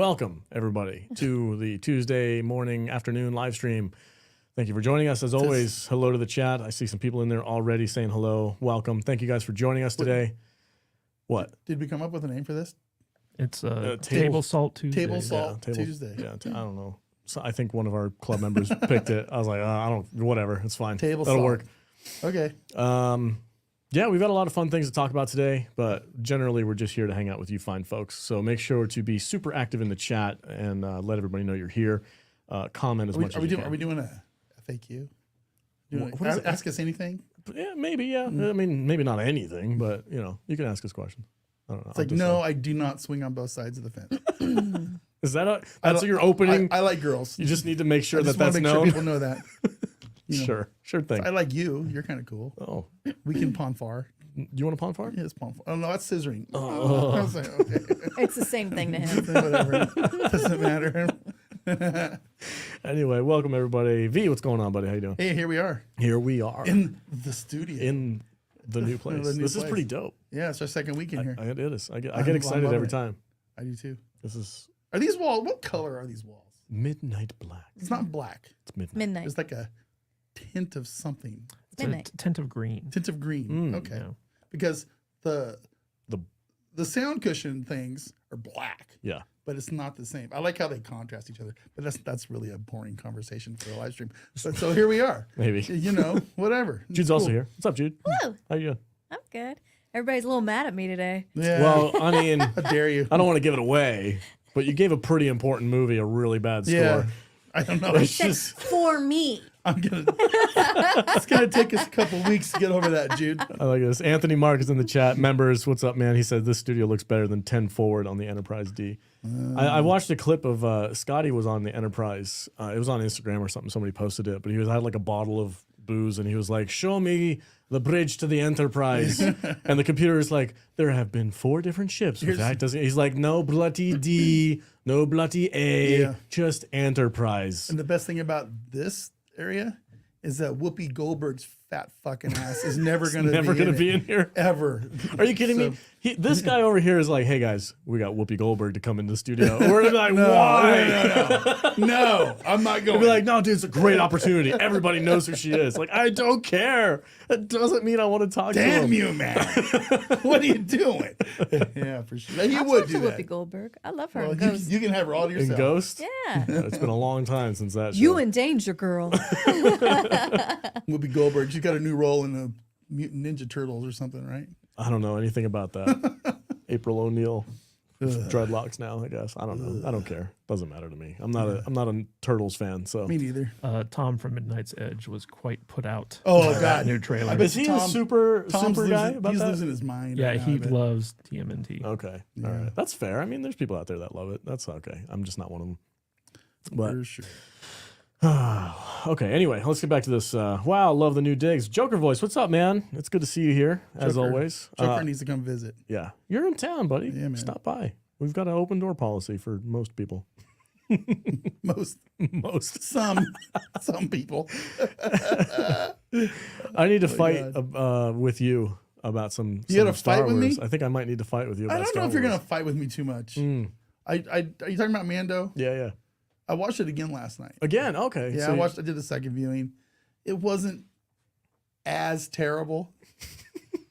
welcome everybody to the Tuesday morning, afternoon live stream. Thank you for joining us. As always, hello to the chat. I see some people in there already saying hello. Welcome. Thank you guys for joining us today. What? Did we come up with a name for this? It's Table Salt Tuesday. Table Salt Tuesday. Yeah, I don't know. So I think one of our club members picked it. I was like, I don't, whatever. It's fine. Table That'll Salt. work. Okay. Yeah, we've got a lot of fun things to talk about today, but generally we're just here to hang out with you fine folks. So make sure to be super active in the chat and let everybody know you're here. Comment as much as you can. Are we doing a FAQ? Ask us anything? Yeah, maybe, yeah. I mean, maybe not anything, but, you know, you can ask us questions. I don't know. It's like, no, I do not swing on both sides of the fence. Is that that's your opening? I like girls. You just need to make sure I just that's make known. sure people know that. You know, Sure thing. I like you. You're kind of cool. Oh, We can pawn far. you want to pawn far? Yeah, it's pawn far. Oh, no, that's scissoring. Oh. I was like, okay. It's the same thing to him. Whatever. Doesn't matter. Anyway, welcome everybody. V, what's going on, buddy? How you doing? Hey, here we are. Here we are In the studio. in the new place. The new This is place. pretty dope. Yeah, it's our second week in here. It is. I I'm get excited loving every it. time. I do too. This is Are these walls? What color are these walls? midnight black. It's not black. It's midnight. Midnight. It's like a tint of something. It's Midnight. a tint of green. Tint of green. Okay. Yeah. Because the The sound cushion things are black, yeah. but it's not the same. I like how they contrast each other, but that's really a boring conversation for a live stream. But so here we are. Maybe. You know, whatever. Jude's also here. What's up, Jude? Hello. How you doing? I'm good. Everybody's a little mad at me today. Yeah. Well, I mean, how dare you? I don't want to give it away, but you gave a pretty important movie a really bad score. Yeah. I don't know. It's just For me. It's gonna take us a couple weeks to get over that, Jude. I like this. Anthony Mark is in the chat. Members, what's up, man? He said this studio looks better than 10 forward on the Enterprise D. I watched a clip of Scotty was on the Enterprise. It was on Instagram or something. Somebody posted it, but he had like a bottle of booze and he was like, "Show me the bridge to the Enterprise." And the computer is like, "There have been 4 different ships." He's like, "No bloody D, no bloody A, Yeah. just Enterprise." And the best thing about this area is that Whoopi Goldberg's fat fucking ass is never gonna be in here ever. Are you kidding me? This guy over here is like, "Hey guys, we got Whoopi Goldberg to come in the studio." We're like, "Why?" No, I'm not going. He'd be like, "No, dude, it's a great opportunity. Everybody knows who she is." Like, I don't care. That doesn't mean I want to talk to him. Damn you, man! What are you doing? Yeah, for sure. You would Talk do to that. Whoopi Goldberg. I love her. Well, in you, Ghost. you can have her all to In yourself. Ghost? Yeah. It's been a long time since that show. You in danger, girl. Whoopi Goldberg. She's got a new role in the Mutant Ninja Turtles or something, right? I don't know anything about that. April O'Neil. Dreadlocks now, I guess. I don't know. I don't care. Doesn't matter to me. I'm not a Turtles fan, so. Me neither. Tom from Midnight's Edge was quite put out. Oh by God, that new trailer. I bet Is he Tom- a super Tom's guy losing, about he's that? losing his mind. Yeah, right now, he I bet. loves TMNT. Okay. All right. That's fair. I mean, there's people out there that love it. That's okay. I'm just not one of them. But For sure. okay, anyway, let's get back to this. Wow, love the new digs. Joker voice, what's up, man? It's good to see you here, as Joker. always. Joker needs to come visit. Yeah, you're in town, buddy. Yeah, man. Stop by. We've got an open door policy for most people. Most, some people. I need to fight with you about some. You gotta Star fight with me? Wars. I think I might need to fight with you. About I don't Star know if you're Wars. gonna fight with me too much. Mm. Are you talking about Mando? Yeah. I watched it again last night. Again, okay. Yeah, so I did a second viewing. It wasn't as terrible.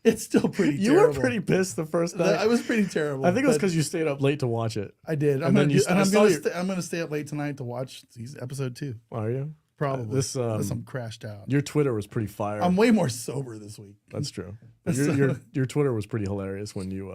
It's still pretty you terrible. were pretty pissed the first night. I was pretty terrible. I think it was but because you stayed up late to watch it. I did. and then I'm gonna stay up late tonight to watch episode 2. Are you? Probably. Unless I'm crashed out. Your Twitter was pretty fire. I'm way more sober this week. That's true. But your Twitter was pretty hilarious when you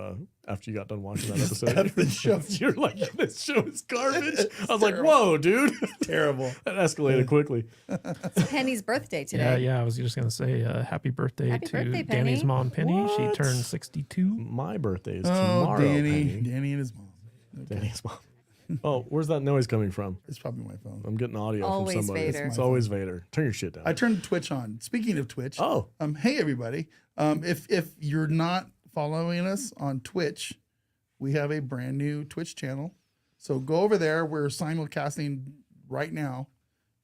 after you got done watching that episode. After the show. You're like, "This show is garbage." I was like, terrible. "Whoa, dude!" Terrible. That escalated quickly. It's Penny's birthday today. Yeah, I was just gonna say happy birthday Happy to birthday, Danny's Penny. mom, Penny. What? She turned 62. My birthday is Oh, tomorrow. Danny. Penny. Danny and his mom. Okay. Danny's mom. Oh, where's that noise coming from? It's probably my phone. I'm getting audio Always from somebody. Vader. It's always Vader. Turn your shit down. I turned Twitch on. Speaking of Twitch, Oh. Hey everybody. If you're not following us on Twitch, we have a brand new Twitch channel. So go over there. We're simulcasting right now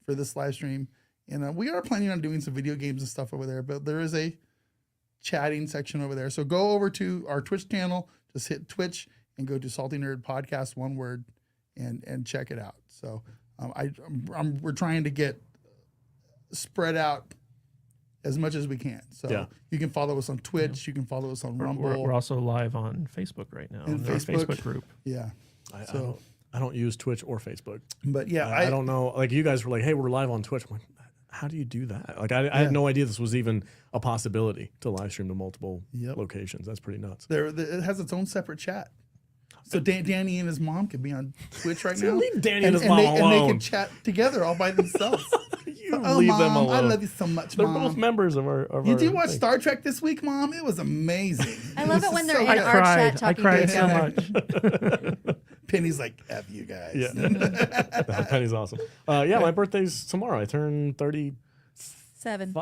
for this live stream, and we are planning on doing some video games and stuff over there. But there is a chatting section over there. So go over to our Twitch channel. Just hit Twitch and go to Salty Nerd Podcast, one word, and check it out. So we're trying to get spread out as much as we can. So Yeah. you can follow us on Twitch. You can follow us on Rumble. We're also live on Facebook right now. And in our Facebook. Facebook group. Yeah. I don't use Twitch or Facebook. But yeah, I don't know. Like you guys were like, "Hey, we're live on Twitch." I'm like, how do you do that? Like I had no idea this was even a possibility to live stream to multiple locations. That's pretty nuts. it has its own separate chat. So Danny and his mom could be on Twitch right now. Leave Danny and his and mom they alone. can chat together all by themselves. You Oh, leave Mom, them alone. I love you so much, They're Mom. both members of our. You our did watch thing. Star Trek this week, Mom? It was amazing. I love it when they're in I our chat cried. I talking cried to each so other. much. Penny's like, F you guys. Yeah, Penny's awesome. Yeah, my birthday's tomorrow. I turn 35. 7.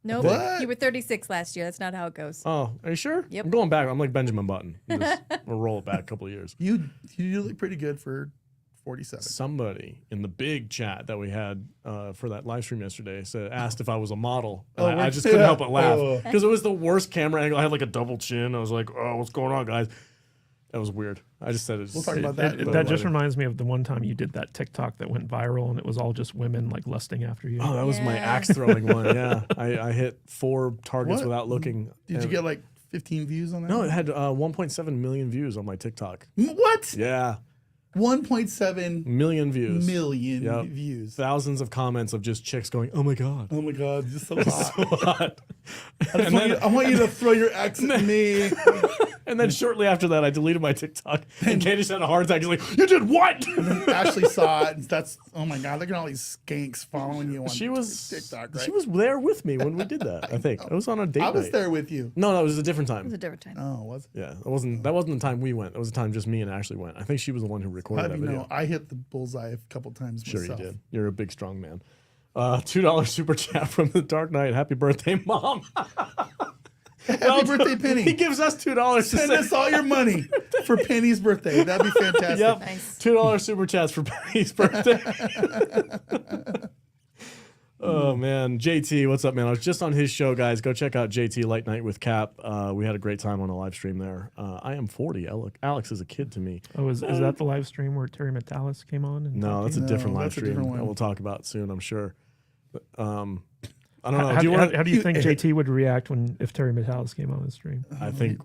Nope. What? You were 36 last year. That's not how it goes. Oh, are you sure? Yep. I'm going back. I'm like Benjamin Button. We'll roll it back a couple of years. You look pretty good for 47. Somebody in the big chat that we had for that live stream yesterday asked if I was a model. Oh, And I we're- just couldn't help but laugh Oh. because it was the worst camera angle. I had like a double chin. I was like, "Oh, what's going on, guys?" That was weird. I just said it. We'll talk about that. That just reminds me of the one time you did that TikTok that went viral, and it was all just women like lusting after you. Oh, that was my Yeah. axe throwing one. Yeah, I hit 4 targets What? without looking. Did you get like 15 views on that? No, it had 1.7 million views on my TikTok. What? Yeah, 1.7 million views. million Yep. views. Thousands of comments of just chicks going, "Oh my god." Oh my God, you're so hot. So hot. I want you to throw your axe at me. And then shortly after that, I deleted my TikTok. And Katie just had a heart attack. She's like, "You did what?" Ashley saw it. And that's, oh my God, look at all these skanks following you on She was TikTok, right? She was there with me when we did that. I think it was on a date I was night. there with you. No, it was a different It was a time. different time. Oh, was it? Yeah, that wasn't the time we went. That was the time just me and Ashley went. I think she was the one who How recorded do that you video. know? I hit the bullseye a couple times Sure, myself. you did. You're a big, strong man. $2 super chat from the Dark Knight. Happy birthday, Mom. Happy birthday, Penny. He gives us $2 to Send say. us all your money for Penny's birthday. That'd be fantastic. Yep. Nice. $2 super chats for Penny's birthday. Oh man, JT, what's up, man? I was just on his show, guys. Go check out JT Late Night with Cap. We had a great time on a live stream there. I am 40. Alex is a kid to me. Oh, is that the live stream where Terry Metalis came on? And No, talked that's to a you? different No, live that's a stream different one. that we'll talk about soon, I'm sure. But, I don't know. How, do you how- want? how do you think JT would react if Terry Metalis came on the stream? I think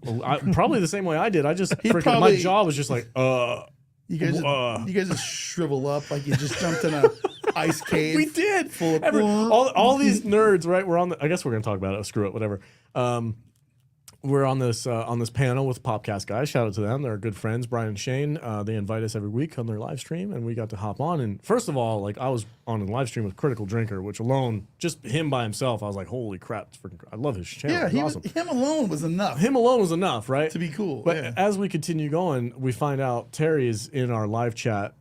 probably the same way I did. I just freaking my probably- jaw was just like, You guys just shrivel up like you just jumped in a ice cave. We did. Full of all these nerds, right? We're on. I guess we're gonna talk about it. Screw it, whatever. We're on this panel with Popcast guys. Shout out to them. They're good friends, Brian and Shane. They invite us every week on their live stream, and we got to hop on. And first of all, like I was on a live stream with Critical Drinker, which alone, just him by himself, I was like, holy crap! I love his channel. Yeah, It's awesome. him alone was enough Him alone was enough, right? to be cool. But yeah. as we continue going, we find out Terry is in our live chat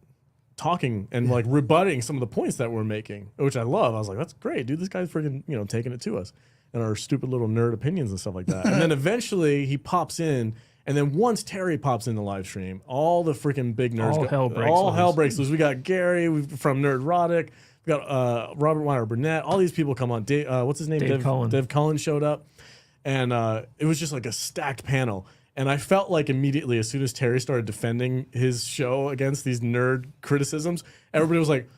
talking and like rebutting some of the points that we're making, which I love. I was like, that's great, dude. This guy's freaking, taking it to us and our stupid little nerd opinions and stuff like that. And then eventually he pops in. And then once Terry pops in the live stream, all the freaking big nerds All hell breaks all loose. hell breaks loose. We got Gary from Nerdrotic. We got Robert Meyer Burnett. All these people come on. What's his name? Dave Cullen. Dave Cullen showed up. And it was just like a stacked panel. And I felt like immediately, as soon as Terry started defending his show against these nerd criticisms, everybody was like,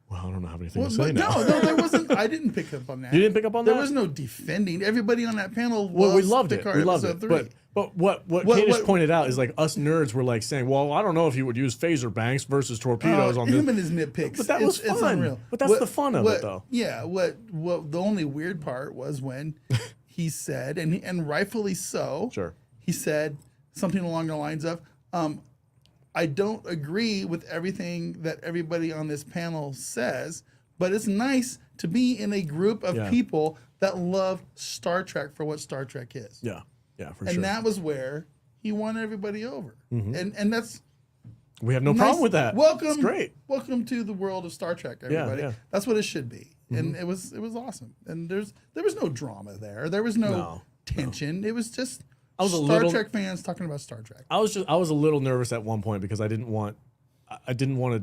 well, I don't know how anything to say But now. no, there wasn't. I didn't pick up on that. You didn't pick up on There that? was no defending. Everybody on that panel Well, we loves loved it. Picard We loved episode it. 3. But what What- Kadish what- pointed out is like us nerds were like saying, well, I don't know if you would use phaser banks versus torpedoes on this. him and his nitpicks. But that was It's fun. unreal. But that's the fun of it, though. Yeah. What the only weird part was when he said, and rightfully so. Sure. He said something along the lines of, I don't agree with everything that everybody on this panel says, but it's nice to be in a group of Yeah. people that love Star Trek for what Star Trek is. Yeah, for And sure. that was where he won everybody over. And that's We have no nice. problem with that. Welcome, It's great. Welcome to the world of Star Trek, everybody. yeah. That's what it should be. And it was awesome. And there was no drama there. There was no tension. It was just was a Star little- Trek fans talking about Star Trek. I was a little nervous at one point because I didn't want to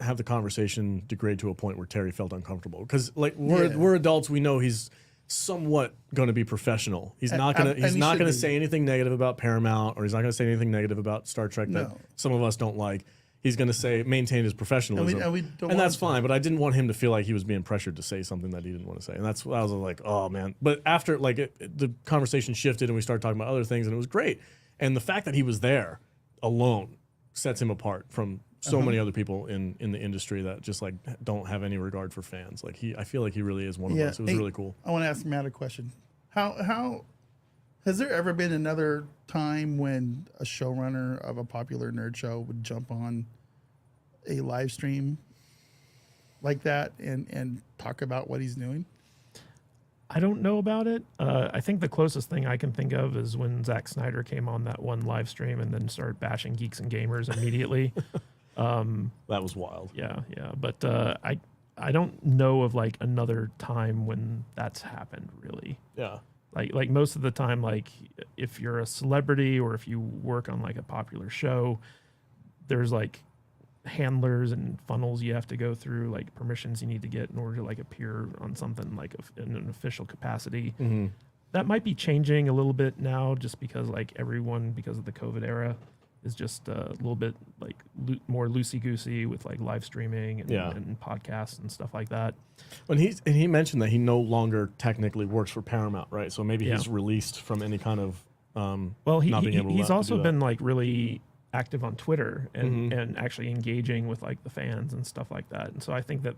have the conversation degrade to a point where Terry felt uncomfortable because like we're adults, we know he's somewhat going to be professional. He's not going and he to should be. say anything negative about Paramount, or he's not going to say anything negative about Star Trek that No. some of us don't like. he's going to say maintain his professionalism, and we don't and that's want fine. But I didn't want him to feel like he was being pressured to say something that he didn't want to say, and that's I was like, oh man. But after the conversation shifted and we started talking about other things, and it was great. And the fact that he was there alone sets him apart from so many other people in the industry that just like don't have any regard for fans. Like I feel like he really is one of us. It was really cool. I want to ask Matt a question. How has there ever been another time when a showrunner of a popular nerd show would jump on a live stream like that and talk about what he's doing? I don't know about it. I think the closest thing I can think of is when Zack Snyder came on that one live stream and then started bashing geeks and gamers immediately. That was wild. Yeah. But I don't know of like another time when that's happened really. Yeah. Like most of the time, like if you're a celebrity or if you work on like a popular show, there's like handlers and funnels you have to go through, like permissions you need to get in order to like appear on something like in an official capacity. Mm-hmm. That might be changing a little bit now, just because like everyone, because of the COVID era, is just a little bit like more loosey goosey with like live streaming and podcasts and stuff like that. And he mentioned that he no longer technically works for Paramount, right? So maybe he's released from any kind of well, not being able to he's do also that. been like really active on Twitter and actually engaging with like the fans and stuff like that. And so I think that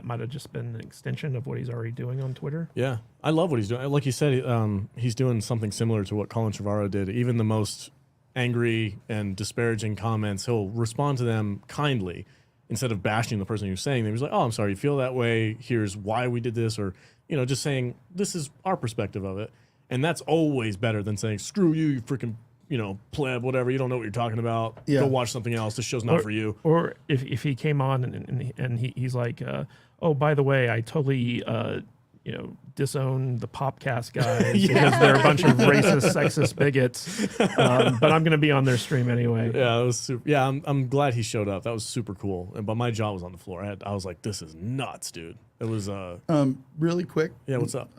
might have just been an extension of what he's already doing on Twitter. Yeah, I love what he's doing. Like you said, he's doing something similar to what Colin Trevorrow did. Even the most angry and disparaging comments, he'll respond to them kindly instead of bashing the person who's saying them. He's like, oh, I'm sorry you feel that way. Here's why we did this. Or, just saying, this is our perspective of it. And that's always better than saying, screw you, you freaking, pleb, whatever. You don't know what you're talking about. Yeah. Go watch something else. This show's not for you. Or if he came on and he's like, oh, by the way, I totally, disown the Popcast guys because they're a bunch of racist, sexist bigots. But I'm going to be on their stream anyway. Yeah, it was super. Yeah, I'm glad he showed up. That was super cool. But my jaw was on the floor. I was like, this is nuts, dude. It was. Really quick. Yeah, what's up?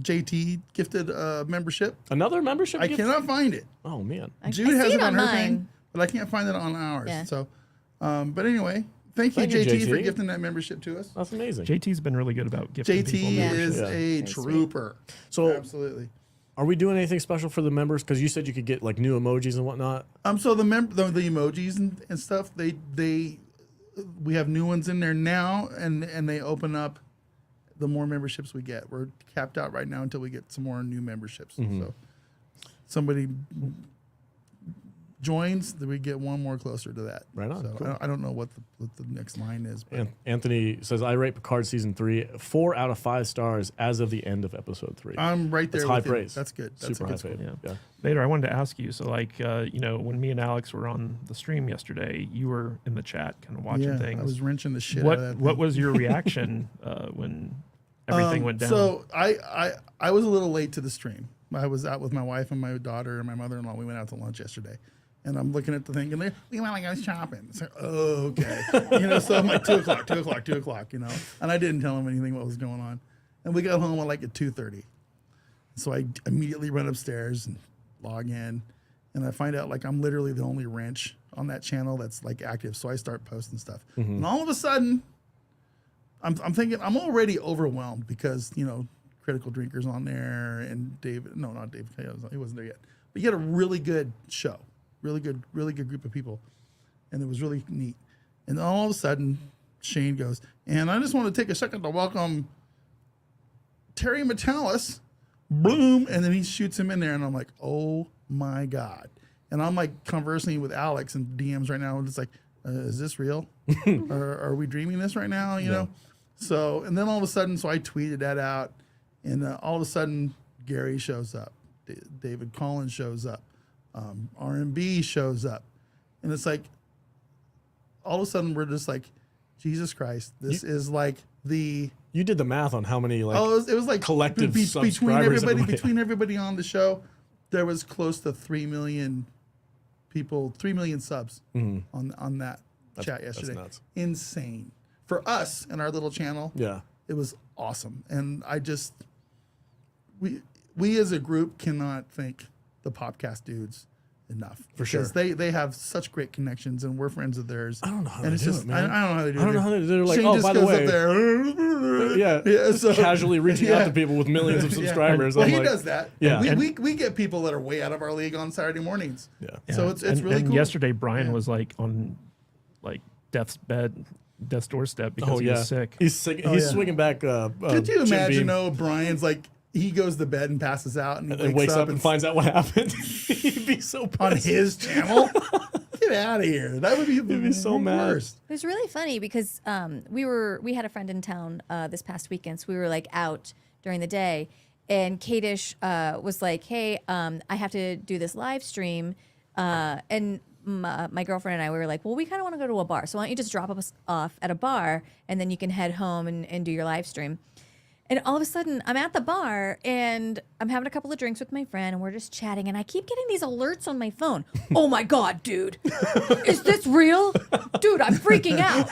JT gifted a membership. Another membership? I gift? cannot find it. Oh man. Jude I has see it on her mine. thing, but I can't find it on ours. Yeah. So, but anyway, thank you, JT, for gifting that membership to us. That's amazing. JT's been really good about gifting people JT memberships. is Yeah. a trooper. So, Absolutely. are we doing anything special for the members? Because you said you could get like new emojis and whatnot. So the emojis and stuff, we have new ones in there now, and they open up the more memberships we get. We're capped out right now until we get some more new memberships. So somebody joins, then we get one more closer to that. Right on. So Cool. I don't know what the next line is. But Anthony says, I rate Picard season 3 4 out of 5 stars as of the end of episode 3. I'm right there. That's high with you. praise. That's good. That's Super a high good score. praise. Yeah. Vader, I wanted to ask you. So, like, when me and Alex were on the stream yesterday, you were in the chat, kind of watching Yeah, things. I was wrenching the shit out of that What thing. was your reaction when everything went down? So I was a little late to the stream. I was out with my wife and my daughter and my mother-in-law. We went out to lunch yesterday. And I'm looking at the thing, and we went like I was shopping. It's like, oh, okay. So I'm like 2 o'clock, And I didn't tell him anything what was going on. And we got home at 2:30. So I immediately run upstairs and log in. And I find out I'm literally the only wrench on that channel that's active. So I start posting stuff. And all of a sudden, I'm thinking I'm already overwhelmed because, Critical Drinker's on there and not David. He wasn't there yet. But you had a really good show. Really good group of people. And it was really neat. And then all of a sudden, Shane goes, and I just want to take a second to welcome Terry Metalis. Boom. And then he shoots him in there. And I'm like, oh my God. And I'm conversing with Alex and DMs right now. And it's like, is this real? or are we dreaming this right now? You know? So, and then all of a sudden, so I tweeted that out. And all of a sudden, Gary shows up. David Collins shows up. R&B shows up, and it's all of a sudden we're just Jesus Christ, this is the. You did the math on how many it was collective between subscribers. between everybody on the show, there was close to 3 million people, 3 million subs on that chat yesterday. That's nuts. Insane for us and our little channel. Yeah. It was awesome, and we as a group cannot thank the Popcast dudes enough. For sure. Because they have such great connections, and we're friends of theirs. I don't know how and they it's do just, it, man. I don't know how they do it. I don't know how they do it. They're like, Shane oh, just by the goes way, up there. yeah, so, casually reaching out to people with millions of subscribers. Well, I'm he like, does that. Yeah. We get people that are way out of our league on Saturday mornings. yeah. So it's and, really and cool. yesterday, Brian Yeah. was like on like death's doorstep because Oh he yeah, was sick. he's sick. Oh, he's yeah. swinging back. Could you Jim imagine, Beam, though, Brian's like, he goes to bed and passes out and he and wakes up and and finds out what happened? He'd be so pissed. on his channel? Get out of here. That would be, be so mad. worst. It was really funny because we had a friend in town this past weekend, so we were like out during the day, and Kadish was like, "Hey, I have to do this live stream," and my girlfriend and I, we were like, "Well, we kind of want to go to a bar, so why don't you just drop us off at a bar, and then you can head home and do your live stream." And all of a sudden, I'm at the bar and I'm having a couple of drinks with my friend and we're just chatting. And I keep getting these alerts on my phone. Oh my God, dude. Is this real? Dude, I'm freaking out.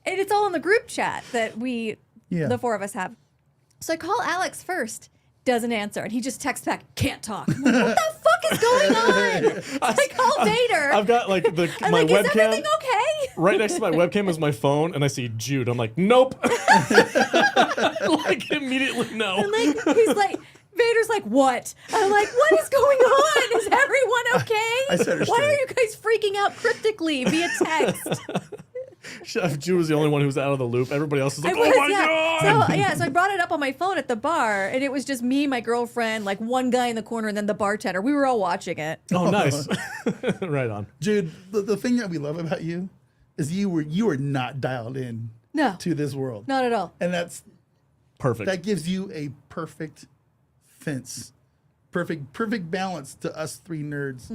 And it's all in the group chat that the four of us have. So I call Alex first. Doesn't answer. And he just texts back, can't talk. I'm like, what the fuck is going on? So I call Vader. I've got like I'm my like, is webcam everything okay? right next to my webcam is my phone, and I see Jude. I'm like, nope. Like immediately no. And like, he's like, Vader's like, what? I'm like, what is going on? Is everyone okay? I said her Why are straight. you guys freaking out cryptically via text? Jude was the only one who was out of the loop. Everybody else was like, I was, oh my god. So I brought it up on my phone at the bar, and it was just me, my girlfriend, like one guy in the corner, and then the bartender. We were all watching it. Oh, nice. Right on. Jude, the thing that we love about you is you were not dialed in No, to this world. not at all. And Perfect. that gives you a perfect fence. Perfect balance to us three nerds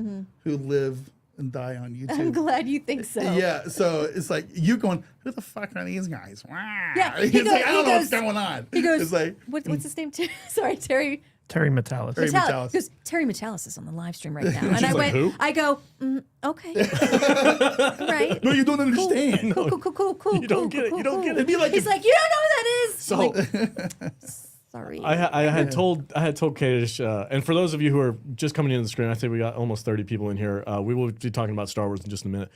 who live and die on YouTube. I'm glad you think so. Yeah, so it's like you going, who the fuck are these guys? Wow. Yeah, He's like, I don't know what's going on. He goes, it's like, what's his name? Sorry, Terry. Terry Metalis. Terry Metalis. Because Terry Metalis is on the live stream right now. And She's I like, went, who? I go, okay. Right. no, you don't understand. Cool. You don't get it. You don't get it. It'd be like He's if- like, you don't know who that is. So Sorry. I had told Kadish, and for those of you who are just coming into the screen, I think we got almost 30 people in here. We will be talking about Star Wars in just a minute.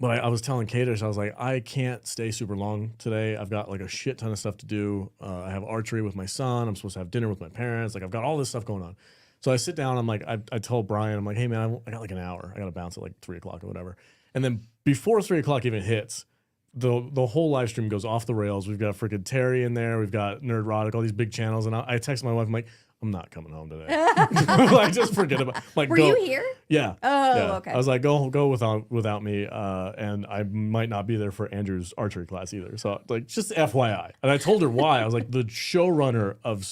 But I was telling Kadish, I was like, I can't stay super long today. I've got like a shit ton of stuff to do. I have archery with my son. I'm supposed to have dinner with my parents. Like I've got all this stuff going on. So I sit down. I'm like, I told Brian, I'm like, hey man, I got like an hour. I got to bounce at like 3 o'clock or whatever. And then before 3 o'clock even hits, the whole live stream goes off the rails. We've got freaking Terry in there. We've got Nerdrotic, all these big channels. And I text my wife, I'm like, I'm not coming home today. Like, just forget about it. Like, Were go. you here? Yeah. Oh, yeah. okay. I was like, go without me. And I might not be there for Andrew's archery class either. So, like, just FYI. And I told her why. I was like, the showrunner of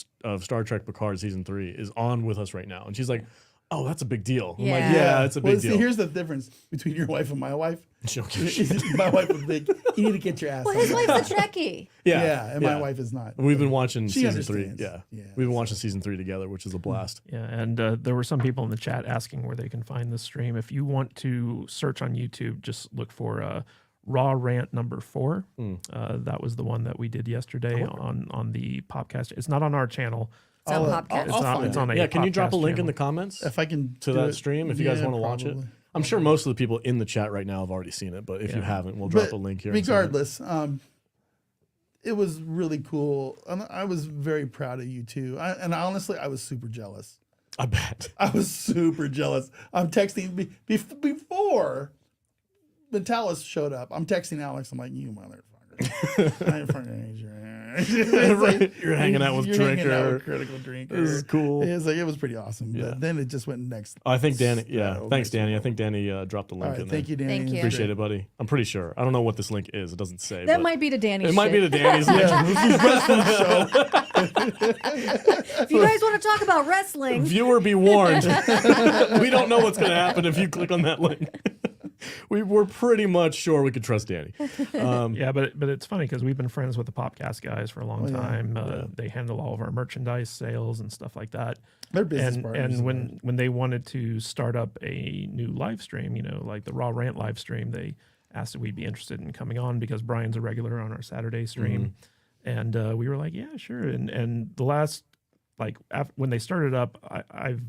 Star Trek Picard season 3 is on with us right now. And she's like, oh, that's a big deal. I'm like, Yeah. yeah, it's a big See, deal. here's the difference between your wife and my wife. She don't give a shit. My wife was big. You need to get your ass. Well, on his it. wife's a Trekkie. Yeah, and my wife is not. We've been watching She season 3. understands. Yeah. Yeah, We've been watching season 3 together, which is a blast. Yeah, and there were some people in the chat asking where they can find this stream. If you want to search on YouTube, just look for Raw Rant number 4. That was the one that we did yesterday on the podcast. It's not on our channel. It's on I'll- podcast. I'll find It's it. on a Yeah, can you drop a podcast link in channel. the comments If I can to do that it. stream if you guys Yeah, want to watch it? probably. I'm sure most of the people in the chat right now have already seen it, but if you haven't, we'll drop But a link here. in a second. regardless, it was really cool. And I was very proud of you too. And honestly, I was super jealous. I bet. I was super jealous. I'm texting before Metalis showed up. I'm texting Alex. I'm like, you motherfucker. I fucking hate your ass. It's like, You're hanging out with you're hanging out Drinker. with Critical Drinker. This is cool. It was pretty awesome. Yeah. But then it just went next. I think Danny. Yeah, Oh, thanks, next Danny. I level. think Danny dropped a link All in right, there. thank you, Danny. Thank you. Appreciate it, buddy. I'm pretty sure. I don't know what this link is. It doesn't say. That but might be to Danny's It might be to shit. Danny's link. If you guys want to talk about wrestling, Viewer, be warned. We don't know what's going to happen if you click on that link. We're pretty much sure we could trust Danny. Yeah, but it's funny because we've been friends with the Popcast guys for a long Oh, yeah. time. They handle all of our merchandise sales and stuff like that. They're business and partners. and when they wanted to start up a new live stream, like the Raw Rant live stream, they asked if we'd be interested in coming on because Brian's a regular on our Saturday stream, and we were like, yeah, sure. And the last when they started up, I've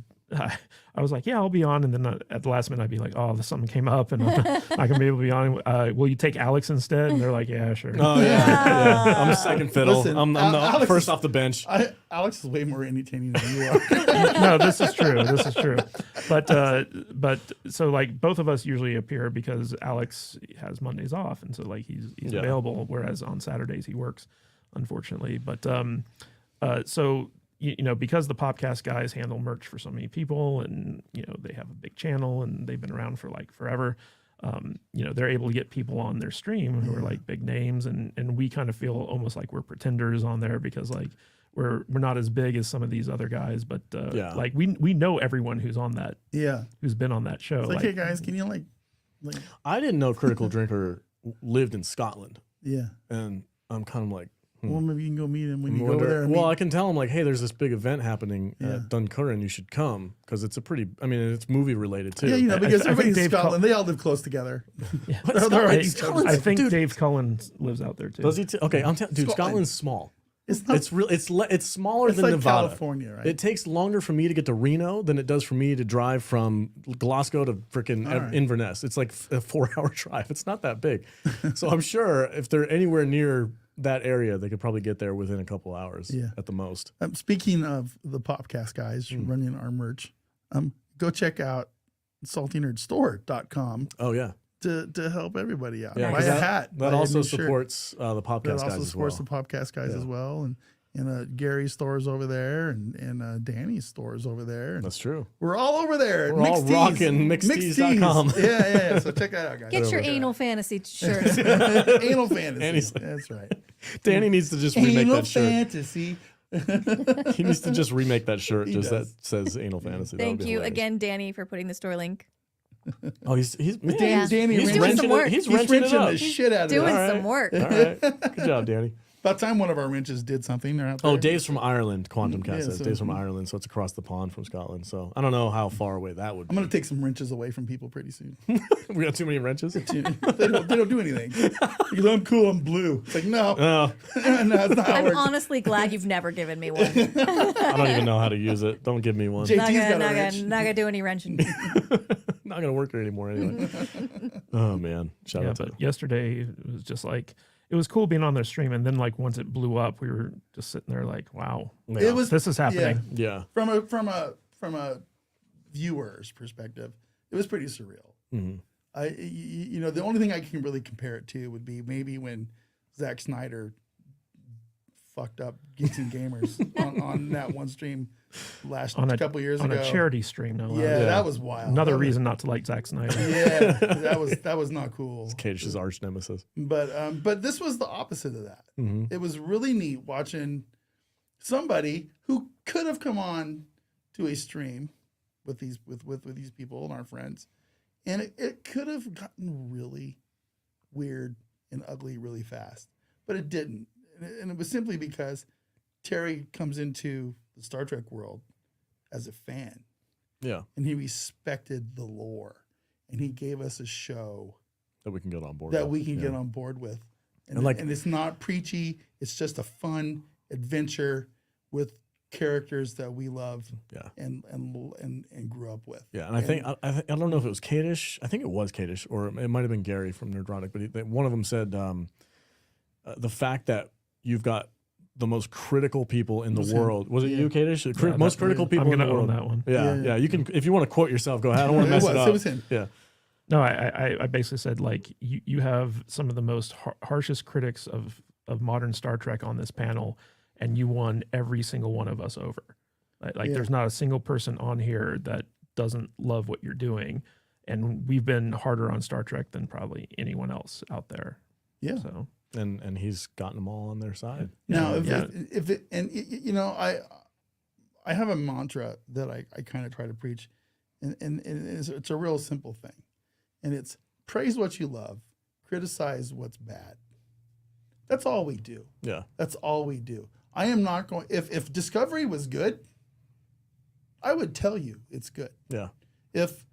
I was like, yeah, I'll be on. And then at the last minute, I'd be like, oh, something came up and I'm not going to be able to be on. Will you take Alex instead? And they're like, yeah, sure. Oh yeah. I'm a second fiddle. Listen, I'm the Alex first is- off the bench. Alex is way more entertaining than you are. No, this is true. This is true. But so like both of us usually appear because Alex has Mondays off. And so like he's Yeah. available, whereas on Saturdays he works, unfortunately. But so you know, because the podcast guys handle merch for so many people, and you know they have a big channel and they've been around for like forever. You know, they're able to get people on their stream who are like big names, and we kind of feel almost like we're pretenders on there because like we're not as big as some of these other guys, but like we know everyone who's on that, Yeah. who's been on that show. It's like, hey guys, can you like I didn't know Critical Drinker lived in Scotland, yeah. and I'm kind of like, Well, maybe you can go meet him when you go wonder- over there. and well, I meet- can tell him like, hey, there's this big event happening Yeah. at Duncurran. You should come because it's a pretty. I mean, it's movie related too. yeah, you know, because I think everybody in Dave Scotland, they all live close together. Yeah. They're already Scotland's- I think dude. Dave Cullen lives out there too. Does he? Okay, dude. Scotland. Scotland's small. It's not. It's real. It's smaller It's than like Nevada. California, right? It takes longer for me to get to Reno than it does for me to drive from Glasgow to freaking right. Inverness. It's like a 4-hour drive. It's not that big. So I'm sure if they're anywhere near that area, they could probably get there within a couple hours Yeah. at the most. Speaking of the Popcast guys running our merch, go check out saltynerdstore.com Oh yeah, to help everybody out. yeah. Buy 'cause a that, hat. That buy a also new shirt. supports the podcast That guys also as supports well. the Popcast guys Yeah. as well, and Gary's stores over there, and Danny's stores over there. And That's true. we're all over there. We're all rocking mixtees.com. Yeah. So check that out, guys. Get your anal fantasy shirt. Anal fantasy. Annie's- That's right. Danny needs to just remake Anal that shirt. fantasy. He needs to just remake that shirt He just does. that says anal fantasy. That would Thank be you hilarious. again, Danny, for putting the store link. Oh, he's man, Yeah. Danny he's wrenching- doing some work. He's He's wrenching it wrenching up. the shit out of Doing it. All some right. work. All right. Good job, Danny. About time one of our wrenches did something. They're out there. Oh, Dave's from Ireland. Quantum Cat Yeah, says so- Dave's from Ireland, so it's across the pond from Scotland. So I don't know how far away that would be. I'm gonna take some wrenches away from people pretty soon. We got too many wrenches. they don't do anything. Because I'm cool, I'm blue. It's like no, Oh, no, that's not how it I'm works. honestly glad you've never given me one. I don't even know how to use it. Don't give me one. JT's Not got a gonna, wrench. not gonna do any wrenching. Not gonna work there anymore anyway. Oh man, shout Yeah, out to but yesterday it was just like it was cool being on their stream, and then like once it blew up, we were just sitting there like, wow, yeah. It was this is happening. yeah. from a viewer's perspective. It was pretty surreal. Mhm. You know, the only thing I can really compare it to would be maybe when Zack Snyder fucked up Geeks and Gamers on that one stream On a couple years on ago. a charity stream, no less. Yeah, Yeah. that was wild. Another That was- reason not to like Zack Snyder. Yeah, that was not cool. Cage's arch nemesis. But this was the opposite of that. Mhm. It was really neat watching somebody who could have come on to a stream with these with these people and our friends, and it could have gotten really weird and ugly really fast, but it didn't, and it was simply because Terry comes into the Star Trek world as a fan, Yeah, and he respected the lore, and he gave us a show that we can get on board. that with. we can Yeah. get on board with. And like- and it's not preachy. It's just a fun adventure with characters that we love Yeah. and grew up with. Yeah, and I think I don't know if it was Kadish. I think it was Kadish, or it might have been Gary from Nerdronic. But one of them said the fact that you've got the most critical people in the Was him. world. Was it Yeah. you, Kadish? Yeah, Most that- critical I'm people in the gonna own world. that one. Yeah, Yeah. yeah. You can if you want to quote yourself. Go ahead. I don't want to mess it up. It was him. Yeah, No, I basically said like you have some of the most harshest critics of modern Star Trek on this panel, and you won every single one of us over. Like Yeah. there's not a single person on here that doesn't love what you're doing, and we've been harder on Star Trek than probably anyone else out there. Yeah. So and he's gotten them all on their side. Now, Yeah. you know, I have a mantra that I kind of try to preach, and it's a real simple thing, and it's praise what you love, criticize what's bad. That's all we do. Yeah, That's all we do. I am not going. If Discovery was good, I would tell you it's good. yeah. If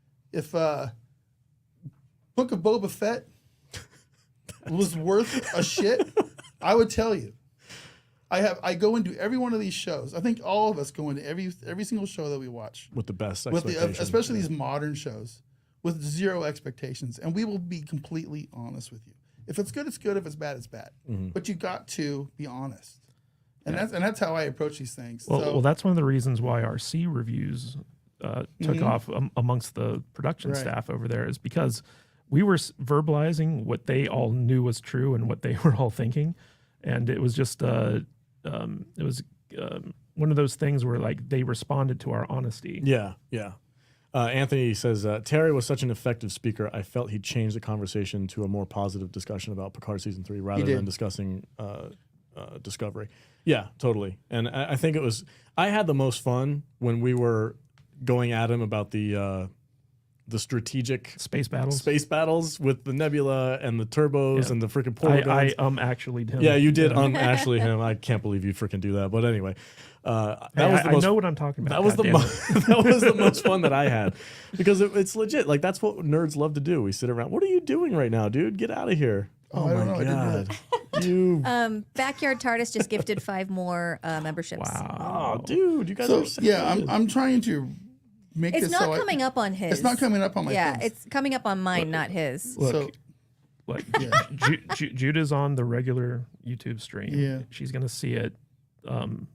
Book of Boba Fett was worth a shit, I would tell you. I go into every one of these shows. I think all of us go into every single show that we watch with the best with expectations. especially these modern shows with zero expectations, and we will be completely honest with you. If it's good, it's good. If it's bad, it's bad. But you got to be honest, and that's how I approach these things. Well, that's one of the reasons why our C reviews took off amongst the production staff over there, is because we were verbalizing what they all knew was true and what they were all thinking, and it was just one of those things where like they responded to our honesty. Yeah. Anthony says, Terry was such an effective speaker. I felt he changed the conversation to a more positive discussion about Picard Season 3 rather than discussing Discovery. Yeah, totally. And I think I had the most fun when we were going at him about the strategic Space battles with the Nebula and the turbos and the freaking portal guns. I actually him. Yeah, you did actually him. I can't believe you freaking do that. But anyway, I know what I'm talking about. That was that was the most fun that I had, because it's legit. Like, that's what nerds love to do. We sit around. What are you doing right now, dude? Get out of here. Oh, I don't know. I didn't do that. You. Backyard TARDIS just gifted 5 more memberships. Oh, dude, you guys So are so yeah, good. I'm trying to make It's this not so coming up on his. It's not coming up on my. Yeah, things. it's coming up on mine, not his. Look, So like Judah's on the regular YouTube stream. Yeah. She's gonna see it.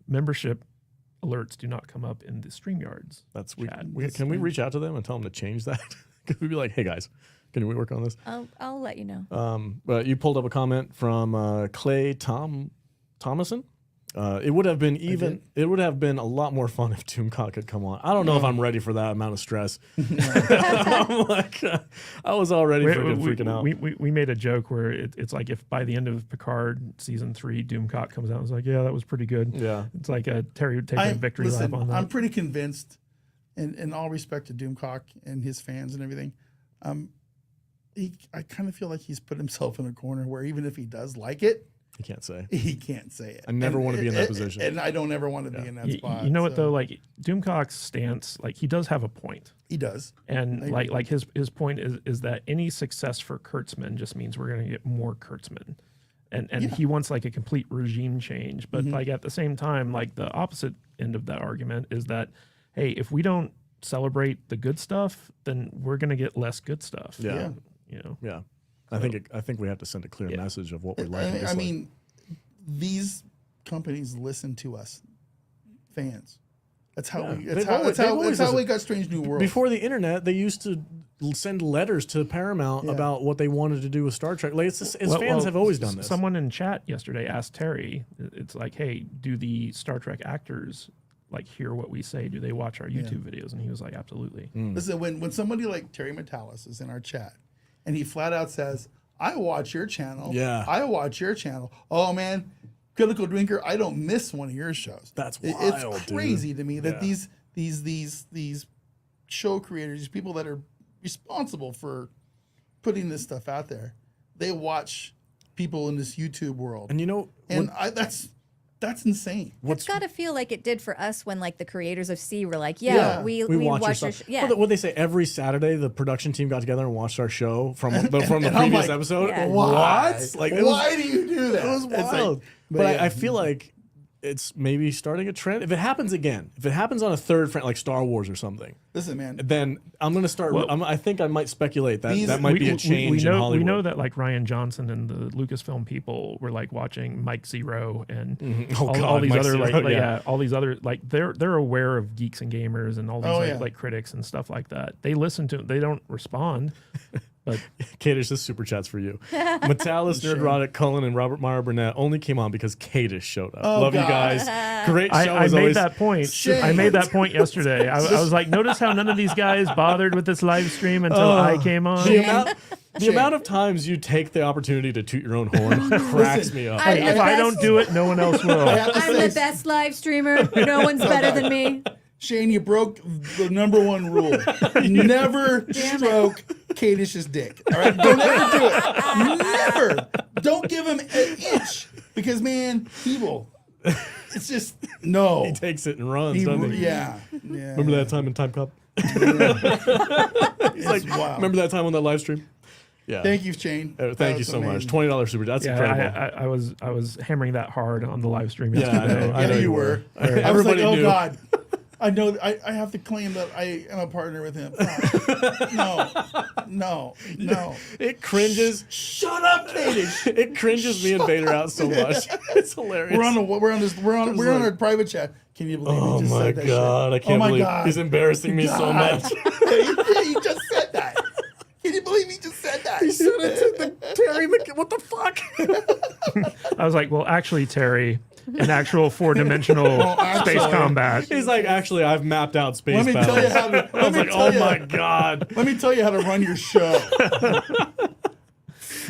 Membership alerts do not come up in the StreamYards. That's chat. Can we reach out to them and tell them to change that? Could we be like, hey guys, can we work on this? I'll let you know. But you pulled up a comment from Clay Thomason. It would have been it would have been a lot more fun if Doomcock had come on. I don't know if I'm ready for that amount of stress. I'm like, I was already freaking out. We made a joke where it's like, if by the end of Picard Season 3 Doomcock comes out, I was like, yeah, that was pretty good. Yeah. It's like Terry would take a victory lap on that. I'm pretty convinced, in all respect to Doomcock and his fans and everything, I kind of feel like he's put himself in a corner where even if he does like it, He can't say. he can't say it. I never want to be in that position. And I don't ever want to be in that spot. You know what though? Like, Doomcock's stance, like, he does have a point. He does. And like his point is that any success for Kurtzman just means we're going to get more Kurtzman. And he wants like a complete regime change. But like at the same time, like the opposite end of that argument is that, hey, if we don't celebrate the good stuff, then we're going to get less good stuff. Yeah. You know? Yeah. I think we have to send a clear message of what we like. And I mean, these companies listen to us, fans. That's how we got Strange New World. Before the internet, they used to send letters to Paramount about what they wanted to do with Star Trek. Like, fans have always done this. Someone in chat yesterday asked Terry, it's like, hey, do the Star Trek actors like hear what we say? Do they watch our YouTube videos? And he was like, absolutely. Listen, when somebody like Terry Metalis is in our chat, and he flat out says, I watch your channel. Yeah. I watch your channel. Oh, man, Critical Drinker, I don't miss one of your shows. That's wild, It's crazy to me that these show creators, these people that are responsible for putting this stuff out there, they watch people in this YouTube world. And you know, that's insane. It's got to feel like it did for us when like the creators of C were like, we watched your Yeah. What they say, every Saturday the production team got together and watched our show from the previous episode. Yeah. What? Like, why do you do that? It was wild. I feel like it's maybe starting a trend. If it happens again, if it happens on a third friend, like Star Wars or something, listen, man, then I'm going to start. I think I might speculate that that might be a change in Hollywood. We know that like Ryan Johnson and the Lucasfilm people were like watching Mike Zero and all these other all these other like they're aware of geeks and gamers and all these like critics and stuff like that. They listen to. They don't respond. But Kadish, this super chat's for you. Metalis, Nerdrotic, Cullen, and Robert Meyer Burnett only came on because Kadish showed up. Love you guys. Great show. I made that point. I made that point yesterday. I was like, notice how none of these guys bothered with this live stream until I came on. The amount of times you take the opportunity to toot your own horn cracks me up. If I don't do it, no one else will. I'm the best live streamer. No one's better than me. Shane, you broke the #1 rule. Never stroke Kadish's dick. All right? Don't ever do it. Never. Don't give him an inch. Because, man, he will. It's just, no. He takes it and runs, doesn't he? Yeah. Remember that time in Time Cop? It's like, wow. Remember that time on that live stream? Yeah. Thank you, Shane. Thank you so much. $20 super chat. That's incredible. I was hammering that hard on the live stream Yeah, I yesterday. know. I know you were. I was like, Everybody oh knew. God. I know. I have to claim that I am a partner with him. No. It cringes. Shut up, Katie. It cringes me and Vader out so much. It's hilarious. We're on a private chat. Can you believe Oh he just my said that God! shit? I can't believe God. he's embarrassing me so much. He just said that. Can you believe he just said that? He said it to Terry. What the fuck? I was like, well, actually, Terry, an actual four-dimensional space combat. He's like, actually, I've mapped out space Let me battles. tell you how to. I was like, oh my God, Let me tell you how to run your show.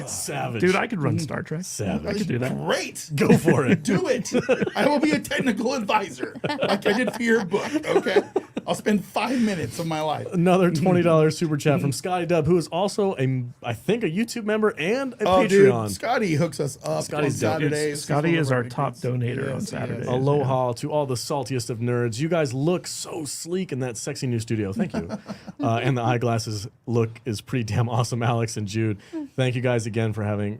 savage, Dude, I could run Star Trek. savage. I could do that. Great. Go for it. Do it. I will be a technical advisor, like I did for your book. Okay. I'll spend 5 minutes of my life. Another $20 super chat from Scotty Dub, who is also I think a YouTube member and a Oh, Patreon. dude, Scotty hooks us up Scotty's on dope. Saturdays. Scotty He's one is of our top good kids. donator on Yes, Saturdays. yes. Aloha to all the saltiest of nerds. You guys look so sleek in that sexy new studio. Thank you. And the eyeglasses look is pretty damn awesome, Alex and Jude. Thank you guys again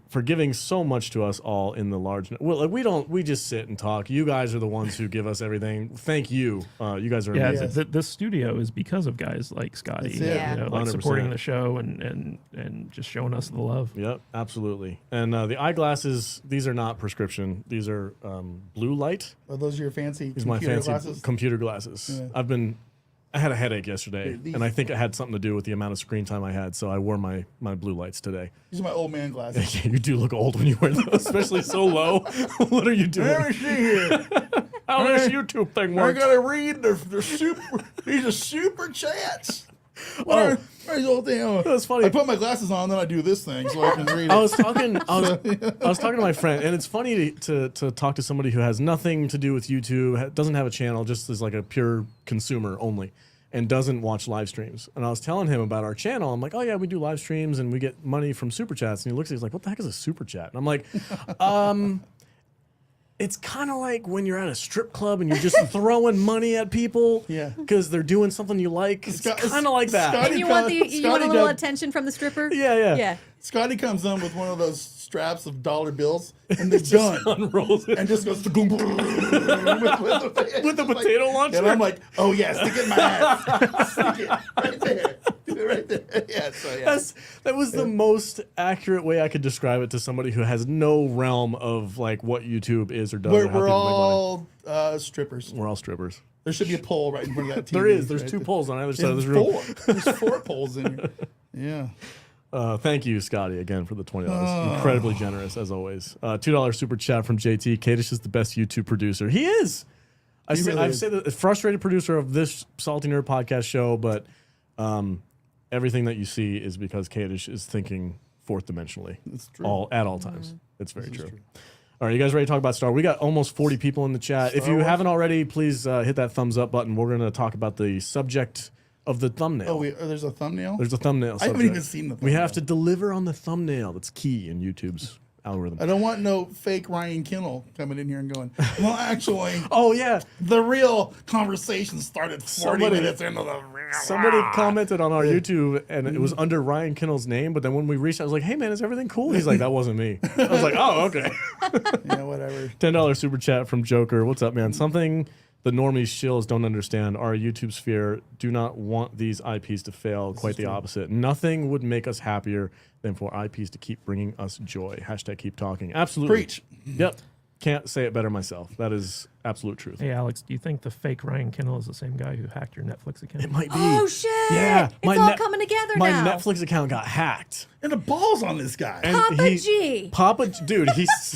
for giving so much to us all in the large. Well, like we just sit and talk. You guys are the ones who give us everything. Thank you. You guys are Yeah, amazing. this studio is because of guys like Scotty, That's it. Yeah. you know, like 100%. supporting the show and just showing us the love. Yep, absolutely. And the eyeglasses, these are not prescription. These are blue light. Are those your fancy These are my computer fancy glasses? computer glasses. Yeah. I had a headache yesterday, Dude, these- and I think it had something to do with the amount of screen time I had, so I wore my blue lights today. These are my old man glasses. You do look old when you wear those, especially so low. What are you Let doing? me see here. How this YouTube thing I works? gotta read the super. These are super chats. Oh. Where's the whole thing? Oh, That's funny. I put my glasses on, then I do this thing so I can read it. I was talking to my friend, and it's funny to talk to somebody who has nothing to do with YouTube, doesn't have a channel, just is like a pure consumer only, and doesn't watch live streams. And I was telling him about our channel. I'm like, oh yeah, we do live streams and we get money from super chats. And he looks at me, he's like, what the heck is a super chat? And I'm like, it's kind of like when you're at a strip club and you're just throwing money at people Yeah. because they're doing something you like. It's kind of like that. Scotty And you want you want Scotty a little does- attention from the stripper? Yeah. Yeah. Scotty comes in with one of those straps of dollar bills, and they're done. Unrolls it. And just goes with the With the potato launcher? And I'm like, oh yeah, stick it in my ass. Stick it right there. Do it right there. Yeah, so yeah. That was the most accurate way I could describe it to somebody who has no realm of like what YouTube is or does. or how We're people make money. all strippers. We're all strippers. There should be a pole right in front of that TV. There is. There's right two there. poles on either side of this There's room. four. There's 4 poles in here. Yeah. Thank you, Scotty, again for the $20. Incredibly generous as always. $2 super chat from JT. Kadish is the best YouTube producer. He is. I say the frustrated producer of this Salty Nerd podcast show, but everything that you see is because Kadish is thinking fourth dimensionally. That's true. At all times. It's very true. All right, you guys ready to talk about Star Wars? We got almost 40 people in the chat. If you haven't already, please hit that thumbs up button. We're going to talk about the subject of the thumbnail. There's a thumbnail? There's a thumbnail. I haven't subject. even seen the We have thumbnail. to deliver on the thumbnail. That's key in YouTube's algorithm. I don't want no fake Ryan Kinnell coming in here and going, well, actually, Oh yeah, the real conversation started 40 Somebody- minutes into the... somebody commented on our YouTube, and it was under Ryan Kinnell's name. But then when we reached, I was like, "Hey man, is everything cool?" He's like, "That wasn't me." I was like, "Oh, okay." Yeah, whatever. $10 super chat from Joker. What's up, man? Something the normies shills don't understand. Our YouTube sphere do not want these IPs to fail. Quite the opposite. Nothing would make us happier than for IPs to keep bringing us joy. Hashtag keep talking. Absolutely. Preach. Yep. Can't say it better myself. That is absolute truth. Hey, Alex, do you think the fake Ryan Kinnell is the same guy who hacked your Netflix account? It might be. Oh shit! Yeah, It's all coming together my now. Netflix account got hacked. And the balls on this guy. And Papa G. Papa, dude, he's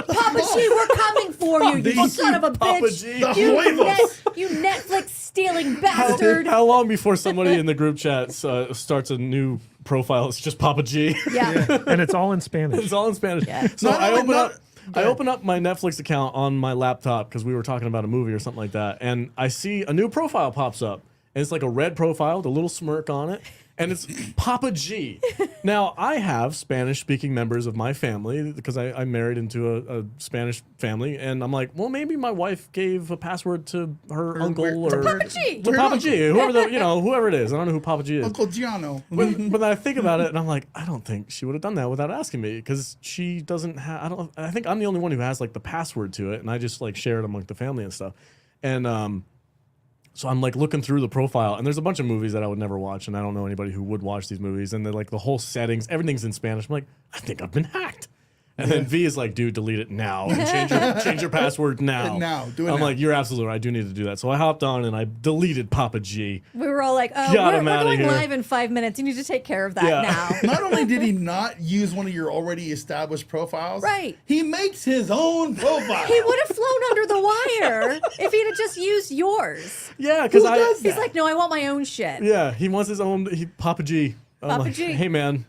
Papa G, we're coming for you, you son of a Papa bitch. G. The You, huevos. you Netflix stealing bastard. How long before somebody in the group chat starts a new profile? It's just Papa G. Yeah. And it's all in Spanish. It's all in Spanish. Yeah. So Not I only- open not- up. I open up my Netflix account on my laptop because we were talking about a movie or something like that, and I see a new profile pops up, and it's like a red profile with a little smirk on it, and it's Papa G. Now, I have Spanish-speaking members of my family because I married into a Spanish family, and I'm like, well, maybe my wife gave a password to her uncle or Papa G. to Papa G, whoever it is. I don't know who Papa G is. Uncle Giano. But then I think about it, and I'm like, I don't think she would have done that without asking me, because she doesn't have. I think I'm the only one who has like the password to it, and I just like share it among the family and stuff. And so I'm like looking through the profile, and there's a bunch of movies that I would never watch, and I don't know anybody who would watch these movies. And then like the whole settings, everything's in Spanish. I'm like, I think I've been hacked. And then V is like, dude, delete it now and change your password now. Do it I'm now. like, you're absolutely right. I do need to do that. So I hopped on and I deleted Papa G. We were all like, oh, Got we're him outta going here. live in 5 minutes. You need to take care of that Yeah. now. Not only did he not use one of your already established profiles, Right. he makes his own profile. He would have flown under the wire if he'd have just used yours. Yeah, because Who does He's like, no, I want my own shit. Yeah, he wants his own Papa G. I'm Papa like, G. Hey man,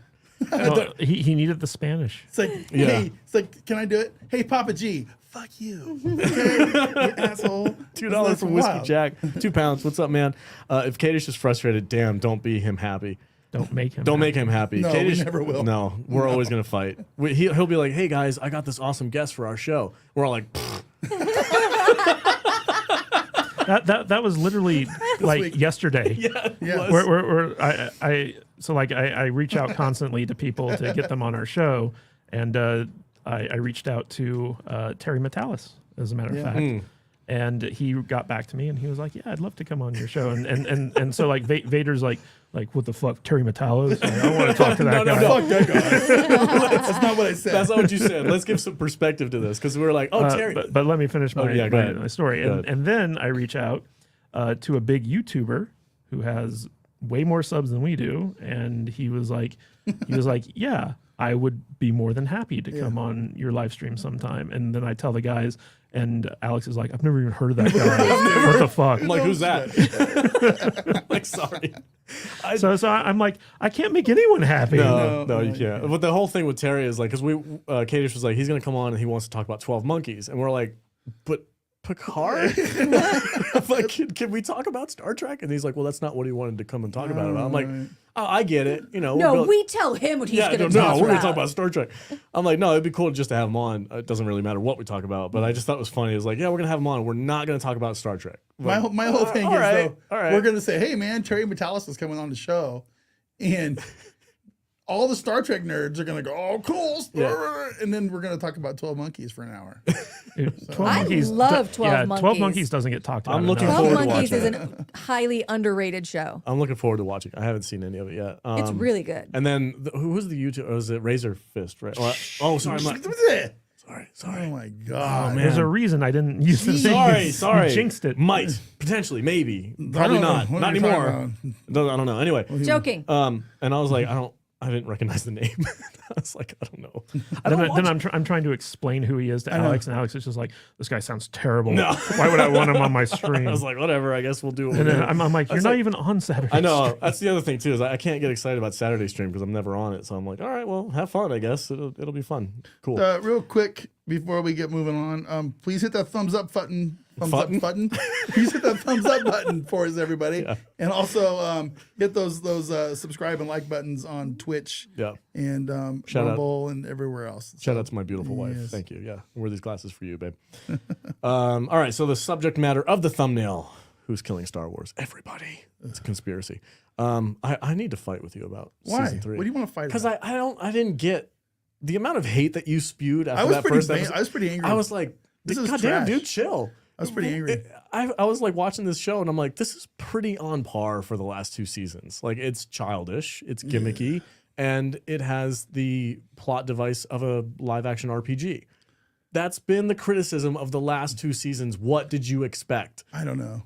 Well, he needed the Spanish. It's like, Yeah. hey, it's like, can I do it? Hey, Papa G, fuck you. Okay, you asshole. $2 for Whiskey Jack, £2. What's up, man? If Kadish is frustrated, damn, don't be him happy. Don't make him. Don't make him happy. No, we never will. No, we're always gonna fight. He'll be like, hey guys, I got this awesome guest for our show. We're all like, That was literally like week. yesterday. Yes. Where I reach out constantly to people to get them on our show, and I reached out to Terry Metalis, as a matter of fact, and he got back to me and he was like, "Yeah, I'd love to come on your show." And so like Vader's like what the fuck, Terry Metalis? Like, I don't want to talk to that guy. Fuck that guy. That's not what I said. that's not what you said. Let's give some perspective to this, because we were like, oh, Terry. But let me finish my, yeah, go ahead. my story. Go ahead. And then I reach out to a big YouTuber who has way more subs than we do, and he was like, yeah, I would be more than happy to come on your live stream sometime. And then I tell the guys, and Alex is like, I've never even heard of that guy. What the fuck? I'm like, who's that? Like, sorry. So I'm like, I can't make anyone happy. No, you can't. But the whole thing with Terry is like, because Kadish was like, he's gonna come on and he wants to talk about 12 Monkeys, and we're like, but Picard? I'm like, can we talk about Star Trek? And he's like, well, that's not what he wanted to come and talk about. I'm like, oh, I get it. You know, No, we'll- we tell him what he's yeah, going to no, talk we're about. gonna talk about Star Trek. I'm like, no, it'd be cool just to have him on. It doesn't really matter what we talk about, but I just thought it was funny. It was like, yeah, we're gonna have him on. We're not gonna talk about Star Trek. My whole thing all is, right, though, all right. we're going to say, hey, man, Terry Metalis is coming on the show. And all the Star Trek nerds are going to go, oh, cool. Yeah. And then we're going to talk about 12 Monkeys for an hour. Dude, 12 I Monkeys love 12 yeah, 12 Monkeys. Monkeys doesn't get talked about. I'm looking enough. forward 12 to Monkeys is watching a highly underrated show. I'm looking forward to watching. I haven't seen any of it yet. It's really good. And then who was the YouTube? Oh, was it Razor Fist? Right? Oh, sorry. Sorry. Oh, my God. There's a reason I didn't use the name. Sorry. You jinxed it. Might potentially, maybe, I probably don't know. not. What Not are you talking anymore. I don't know. Anyway, Joking. and I was like, I didn't recognize the name. I was like, I don't know. Then I'm trying to explain who he is to Alex, and Alex is just like, this guy sounds terrible. No. Why would I want him on my stream? I was like, whatever. I guess we'll do it. and then I'm like, you're not even on Saturday. I know. That's the other thing too, is I can't get excited about Saturday stream because I'm never on it. So I'm like, all right, well, have fun. I guess it'll be fun. Cool. Real quick, before we get moving on, please hit that thumbs up button. Button? Please hit that thumbs up button for us, everybody. Yeah. And also hit those subscribe and like buttons on Twitch. Yeah. And Shout out. Rumble and everywhere else. Shout out to my beautiful wife. Yes. Thank you. Yeah. I wear these glasses for you, babe. All right. So the subject matter of the thumbnail: who's killing Star Wars? Everybody. It's a conspiracy. I need to fight with you about Why? season 3. What do you want to fight Because about? I didn't get the amount of hate that you spewed after I was that pretty first mad. episode. I was pretty angry. I was like, This is goddamn, trash. dude, chill. I was pretty angry. I was like watching this show and I'm like, this is pretty on par for the last 2 seasons. Like, it's childish, it's gimmicky, and it has the plot device of a live action RPG. That's been the criticism of the last 2 seasons. What did you expect? I don't know.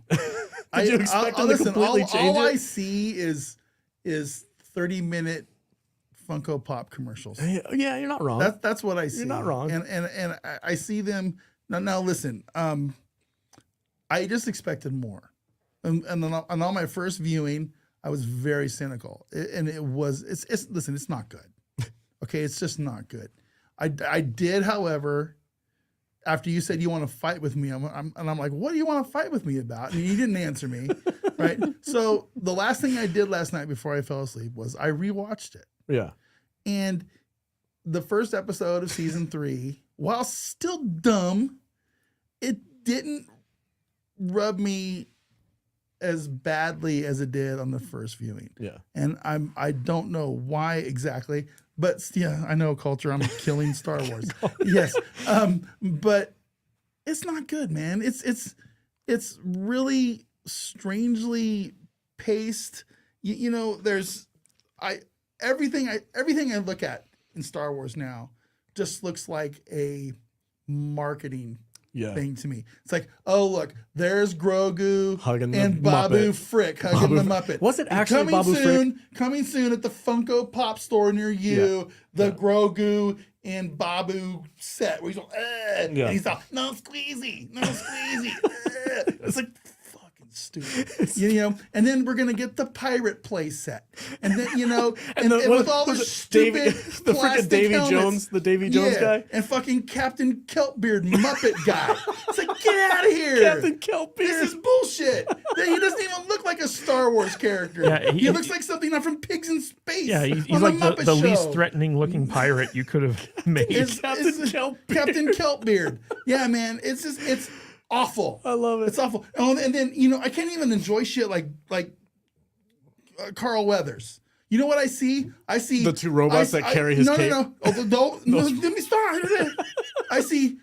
Did you expect them to completely change all it? I see is 30-minute Funko Pop commercials. Yeah, you're not wrong. That's what I see. You're not wrong. And I see them now. Listen, I just expected more, and on my first viewing, I was very cynical, listen, it's not good. Okay, it's just not good. I did, however, after you said you want to fight with me, I'm like, what do you want to fight with me about? And you didn't answer me. Right. So the last thing I did last night before I fell asleep was I rewatched it. Yeah. And the first episode of season 3, while still dumb, it didn't rub me as badly as it did on the first viewing. Yeah. And I don't know why exactly, but yeah, I know culture. I'm killing Star Wars. Yes. But it's not good, man. It's really strangely paced. You know, there's everything I look at in Star Wars now just looks like a marketing thing to me. It's like, oh look, there's Grogu Hugging and the Babu Muppet. Frick hugging the Muppet. Was it actually Babu Frick? Coming soon at the Funko Pop store near you. The Grogu and Babu set where he's all, and he's all, no squeezy. It's like fucking stupid, you know. And then we're gonna get the pirate play set, and then and with all the stupid the freaking plastic Davy helmets. Jones, the Davy Jones guy, and fucking Captain Keltbeard Muppet guy. It's like, get out of here, Captain Keltbeard. This is bullshit. He doesn't even look like a Star Wars character. Yeah, he looks like something not from Pigs in Space. Yeah, he's on like Muppet the Show. least threatening looking pirate you could have made. Captain Keltbeard. Captain Keltbeard. Yeah, man. It's awful. I love it. It's awful. Oh, and then I can't even enjoy shit like Carl Weathers. You know what I see? I see The two robots that carry his cape. No. Oh, no, let me start. I see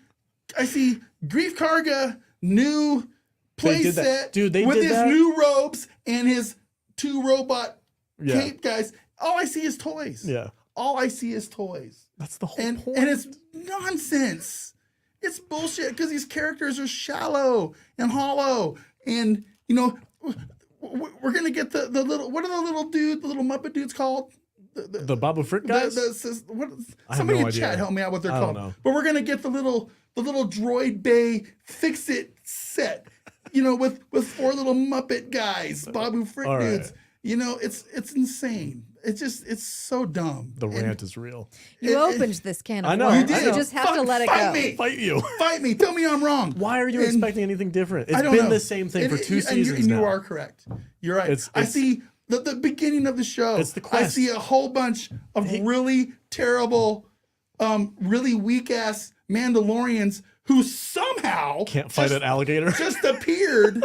Grief Karga new play did that. set Dude, they with did his that? new robes and his 2 robot Yeah. cape guys. All I see is toys. Yeah. All I see is toys. That's the whole And point. it's nonsense. It's bullshit because these characters are shallow and hollow. And we're gonna get the little, what are the little Muppet dudes called? The Babu Frick guys? Somebody no in chat idea. help me out what they're I don't called. know. But we're gonna get the little droid bay fix it set. With 4 little Muppet guys, Babu Frick All right. dudes. It's insane. It's so dumb. The rant is real. You opened this can of I know, worms. you did. You just have to Fuck, let it fight go. me. Fight you. Fight me. Tell me I'm wrong. Why are you And expecting anything different? It's I don't been know. the same thing for 2 and seasons you now. are correct. You're right. It's- I see the beginning of the show. It's the I quest. see a whole bunch of really terrible, really weak ass Mandalorians who somehow Can't fight just, an alligator. just appeared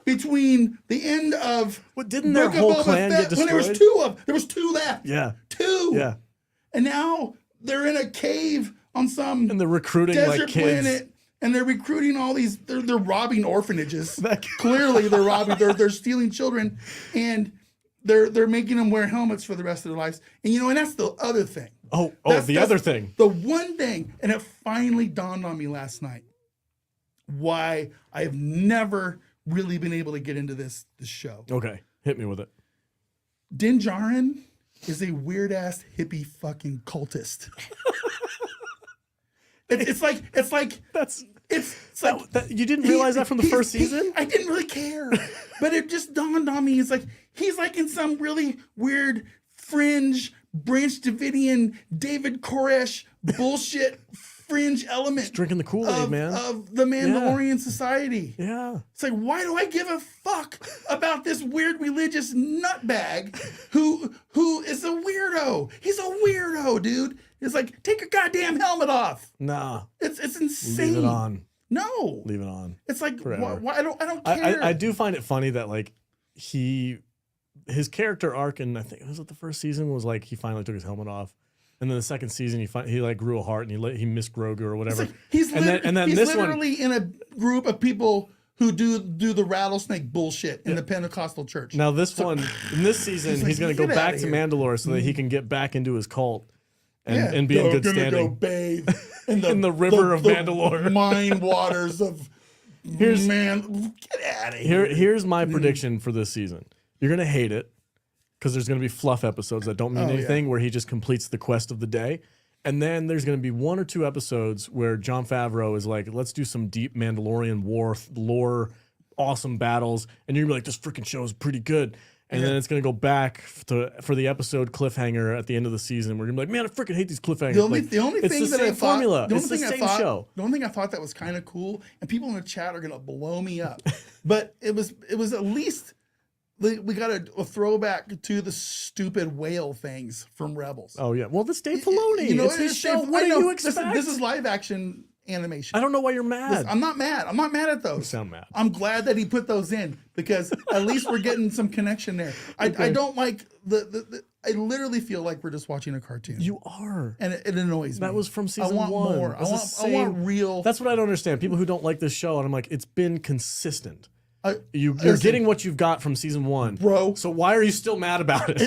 between the end of What, didn't their Book of whole Boba clan Fett, get when destroyed? there was 2 left. Yeah. 2. Yeah. And now they're in a cave on some And they're recruiting desert like kids. planet, and they're recruiting all these. They're robbing orphanages. That- Clearly, they're robbing. They're stealing children, and they're making them wear helmets for the rest of their lives. And and that's the other thing. That's other thing. The one thing, and it finally dawned on me last night why I have never really been able to get into this show. Okay. Hit me with it. Din Djarin is a weird ass hippie fucking cultist. It's like That's it's like that, you didn't realize that from the first season? I didn't really care, but it just dawned on me. It's like he's like in some really weird fringe Branch Davidian David Koresh bullshit fringe element. drinking the Kool-Aid, man. Of the Mandalorian society. Yeah. It's like, why do I give a fuck about this weird religious nutbag who is a weirdo? He's a weirdo, dude. It's like, take your goddamn helmet off. Nah. It's insane. Leave it on. No. Leave it on. It's like, Forever. why I don't care. I do find it funny that like his character arc in, I think it was the first season, was like he finally took his helmet off. And then the second season, he like grew a heart and he missed Grogu or whatever. It's like, he's then he's this one, literally in a group of people who do the rattlesnake bullshit in the Pentecostal church. now this one, in this season, He's like, he's going to go "Get back outta to here." Mandalore so that he can get back into his cult and be Go- in good gonna standing. Go bathe in In the river of Mandalore. mine waters of man. Get out of here. Here's my prediction for this season. You're going to hate it because there's going to be fluff episodes that don't mean anything where he just completes the quest of the day. And then there's going to be 1 or 2 episodes where Jon Favreau is like, let's do some deep Mandalorian lore, awesome battles. And you're going to be like, this freaking show is pretty good. And then it's going to go back for the episode cliffhanger at the end of the season where you're going to be like, man, I freaking hate these cliffhangers. The only Like, thing it's the that I same thought, formula. the It's only the thing I same thought, show. the only thing I thought that was kind of cool, and people in the chat are gonna blow me up, but it was at least we got a throwback to the stupid whale things from Rebels. Oh yeah. Well, this Dave Filoni. You know, it's his show. Dave- What I do know. you expect? This is live action animation. I don't know why you're mad. Listen, I'm not mad. I'm not mad at those. You sound mad. I'm glad that he put those in because at least we're getting some connection there. I don't like the I literally feel like we're just watching a cartoon. You are. And it annoys me. That was from season I want 1. more. It's I want real. That's what I don't understand. People who don't like this show, and I'm like, it's been consistent. You're listen, getting what you've got from season 1, bro. So why are you still mad about it?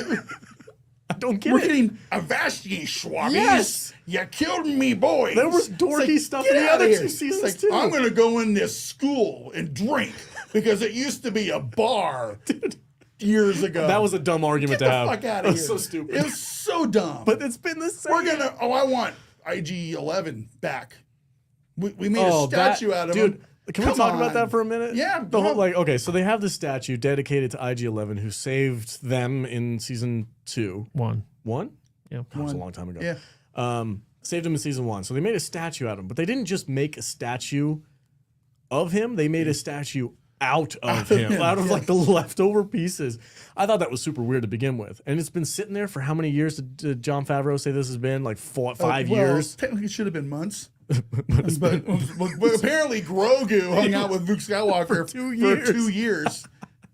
I don't get We're it. getting Avasti Schwabbies. Yes. You killed me, boys. There was dorky stuff get in the outta other here. 2 seasons It's too. I'm going to go in this school and drink because it used to be a bar years ago. That was a dumb argument Get to the have. fuck out It of was here. so stupid. It was so dumb. But it's been the same. We're gonna. Oh, I want IG-11 back. We made a statue out of dude. him. Can we Come talk about on. that for a minute? Yeah, The whole, go. like, okay, so they have this statue dedicated to IG-11 who saved them in season 2. One. 1? Yeah. That was a long time ago. Yeah. Saved him in season 1. So they made a statue out of him, but they didn't just make a statue of him. They made a statue out of him, out of like the leftover pieces. I thought that was super weird to begin with. And it's been sitting there for how many years did Jon Favreau say this has been? Like 5 years? Technically, it should have been months. but apparently, Grogu hung out with Luke Skywalker For 2 years. For 2 years,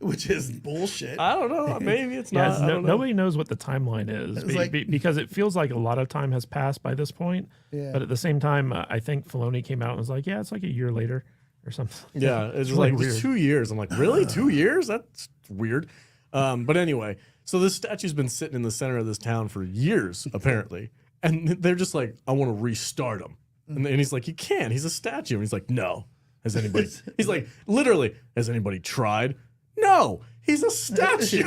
which is bullshit. I don't know. Maybe it's Yeah, not. I don't know. nobody knows what the timeline is because it feels like a lot of time has passed by this point. Yeah. But at the same time, I think Filoni came out and was like, "Yeah, it's like a year later or something." Yeah, it's really like weird. 2 years. I'm like, really? 2 years? That's weird. But anyway, so this statue's been sitting in the center of this town for years, apparently. And they're just like, I want to restart him. And he's like, you can't. He's a statue. And he's like, no. Has anybody? He's like, literally, has anybody tried? No. He's a statue.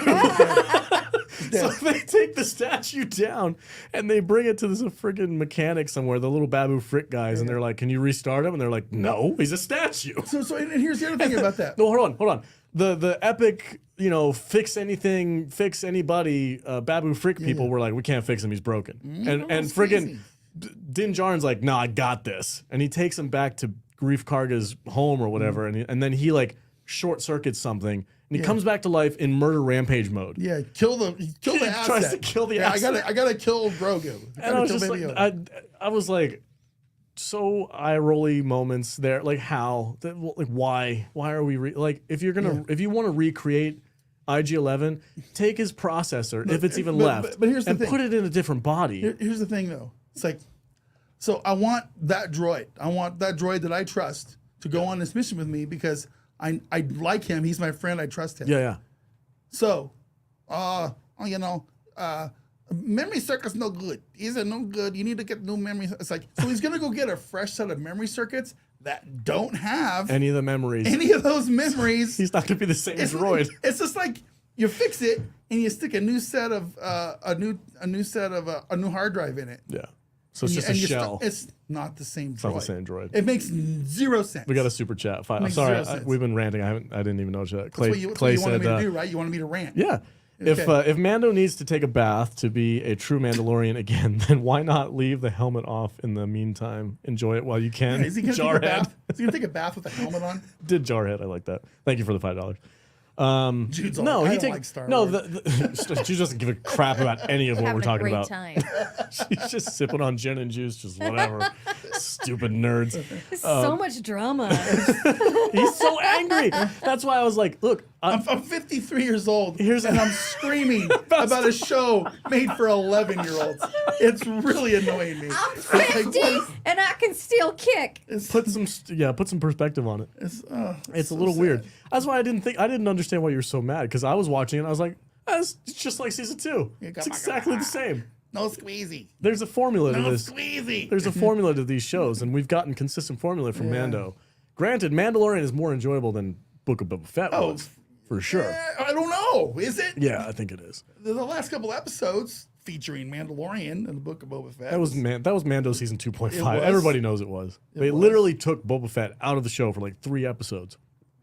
So they take the statue down and they bring it to this friggin' mechanic somewhere, the little Babu Frick guys, and they're like, can you restart him? And they're like, no, he's a statue. So and here's the other thing about that. No, hold on. The epic, fix anything, fix anybody, Babu Frick people were like, we can't fix him, he's broken. And that's friggin' crazy. Din Djarin's like, nah, I got this. And he takes him back to Grief Karga's home or whatever, and then he like short circuits something, and he comes back to life in murder rampage mode. Yeah, kill the He asset. tries to kill the asset. I gotta kill Grogu. And I was just like, I was like, so eye rolly moments there. Like how? Like why? Why are we like? If you're gonna, if you want to recreate IG-11, take his processor if it's even left, but here's the and thing. put it in a different body. Here's the thing, though. It's like, so I want that droid. I want that droid that I trust to go on this mission with me because I like him. He's my friend. I trust him. Yeah. So, memory circuits no good. Is it no good? You need to get new memory. It's like, so he's gonna go get a fresh set of memory circuits that don't have Any of the memories. any of those memories. He's not gonna be the same It's droid. It's just like you fix it and you stick a new set of a new hard drive in it. Yeah. So it's And just a shell. it's not the same droid. It's not the same droid. It makes zero sense. We got a super chat. I'm Makes sorry, zero sense. we've been ranting. I didn't even know that. That's Clay, what you Clay wanted said, me to do, right? You wanted me to rant. yeah. Okay. If Mando needs to take a bath to be a true Mandalorian again, then why not leave the helmet off in the meantime? Enjoy it while you can. Yeah, is he gonna take a Jarhead. bath? Is he gonna take a bath with a helmet on? Did Jarhead. I like that. Thank you for the $5. Jude's No, like, I he don't takes like Star no. Wars. She doesn't give a crap about any of what Having we're talking a great about. time. She's just sipping on gin and juice, just whatever. Stupid nerds. There's so much drama. He's so angry. That's why I was like, look, I'm 53 years old, Here's and a- I'm screaming about a show made for 11-year-olds. It's really annoying me. I'm 50 and I can still kick. put some perspective on it. It's It's so a little sad. weird. That's why I didn't understand why you were so mad, because I was watching it and I was like, it's just like season 2. It's exactly the same. No squeezy. There's a formula to No this. squeezy. There's a formula to these shows, and we've gotten consistent formula from Mando. Granted, Mandalorian is more enjoyable than Book of Boba Fett was, for sure. I don't know. Is it? Yeah, I think it is. The last couple episodes featuring Mandalorian and the Book of Boba Fett. That was Mando season 2.5. was? Everybody knows it was. They was. literally took Boba Fett out of the show for like 3 episodes.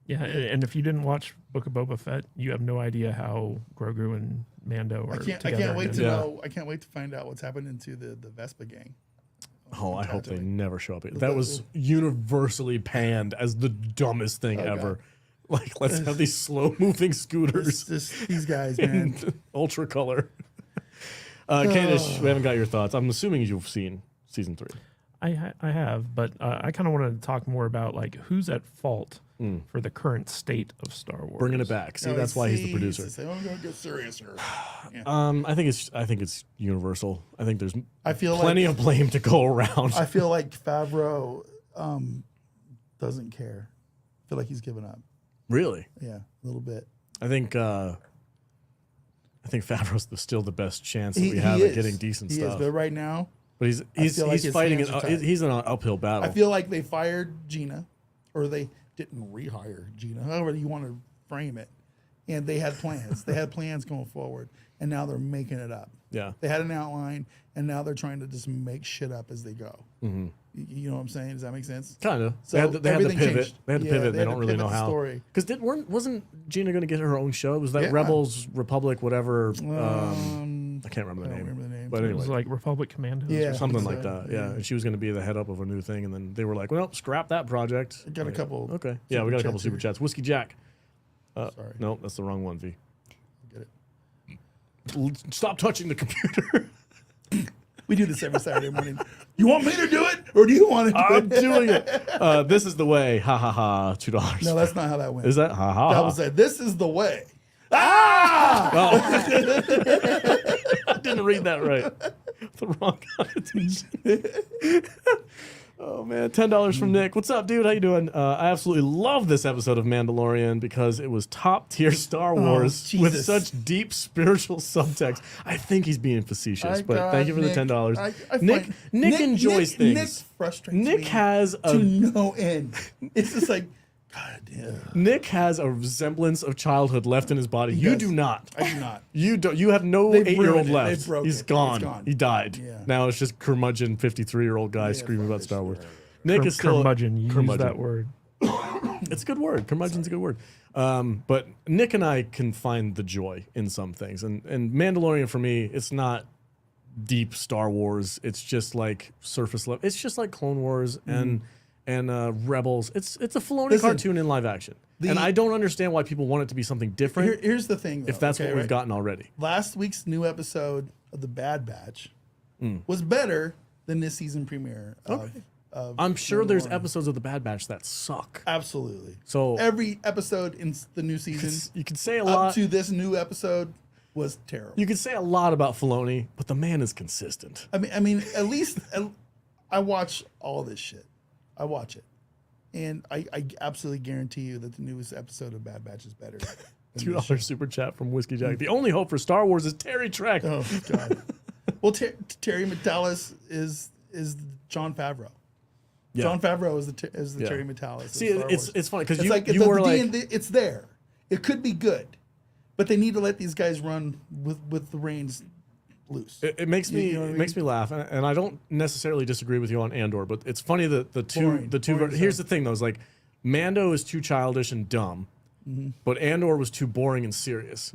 Yeah, and if you didn't watch Book of Boba Fett, you have no idea how Grogu and Mando are I together. can't wait to Yeah. know. I can't wait to find out what's happening to the Vespa gang. Oh, I hope they Tatooine. never show up. That was universally panned as the dumbest thing ever. Like, let's have these slow-moving scooters Just these guys, man. in ultra color. Kadish, we haven't got your thoughts. I'm assuming you've seen season 3. I have, but I kind of wanted to talk more about like who's at fault for the current state of Star Wars. Bringing it back. See, that's why he's the producer. I'm gonna get serious here. Yeah. I think it's universal. I think there's I feel plenty of blame to go around. I feel like Favreau doesn't care. I feel like he's given up. Really? Yeah, a little bit. I think Favreau's still the best chance that we have at getting decent He stuff. is, but right now, But he's feel like his fighting hands it. are tied. He's in an uphill battle. I feel like they fired Gina, or they didn't rehire Gina, however you want to frame it. And they had plans. They had plans going forward, and now they're making it up. Yeah. They had an outline, and now they're trying to just make shit up as they go. Mm-hmm. You know what I'm saying? Does that make sense? Kind of. So They had to everything pivot. changed. They had to Yeah, pivot. they They had don't to really pivot know the how. story. Because wasn't Gina going to get her own show? Was that Yeah. Rebels, Republic, whatever? I can't remember the I name. don't remember the name. But It anyway, was like Republic Commandos. Yeah. Or something so, like that. Yeah. yeah. And she was going to be the head up of a new thing, and then they were like, "Well, scrap that project." I got a couple. Okay. Yeah, we got a couple chats super here. chats. Whiskey Jack. Sorry. No, that's the wrong one. V. Get it. Stop touching the computer. We do this every Saturday morning. You want me to do it, or do you want to do I'm it? doing it. This is the way. Ha ha ha. $2. No, that's not how that went. Is that ha ha? That ha. was it. This is the way. Ah! I didn't read that right. The wrong connotation. Oh man, $10 from Nick. What's up, dude? How you doing? I absolutely love this episode of Mandalorian because it was top tier Star Wars with Jesus. such deep spiritual subtext. I think he's being facetious, but God, thank you for Nick, the $10. I Nick find- Nick enjoys things. Nick frustrates Nick me has to no end. It's just like, God damn. Nick has a resemblance of childhood left in his body. You does. do not. I do not. You don't. You have no They've 8-year-old ruined it. left. They've broke He's it. gone. It's gone. He died. Yeah. Now it's just curmudgeon 53-year-old guy screaming fuck about this Star Wars. shit. Nick is still curmudgeon. You use curmudgeon. that word. It's a good word. Curmudgeon's a good word. But Nick and I can find the joy in some things, and Mandalorian for me, it's not deep Star Wars. It's just like surface level. It's just like Clone Wars and Rebels. It's a Filoni Listen, cartoon in live action, and I don't understand why people want it to be something different. Here's the thing, though, if that's okay, what we've right? gotten already. Last week's new episode of The Bad Batch was better than this season premiere of I'm sure there's Mandalorian. episodes of the Bad Batch that suck. Absolutely. So Every episode in the new season you could say a up lot. to this new episode was terrible. You could say a lot about Filoni, but the man is consistent. I mean, at least I watch all this shit. I watch it, and I absolutely guarantee you that the newest episode of Bad Batch is better. than this shit. $2 super chat from Whiskey Jack. The only hope for Star Wars is Terry Trek. Oh God. Well, Terry McTallis is Jon Favreau. Yeah. Jon Favreau is the Yeah. Terry McTallis. of See, Star it's Wars. funny because It's you like you were like it's there. It could be good, but they need to let these guys run with the reins loose. it makes me You know what I mean? makes me laugh, and I don't necessarily disagree with you on Andor, but it's funny that the two Boring here's stuff. the thing though, is like Mando is too childish and dumb, but Andor was too boring and serious.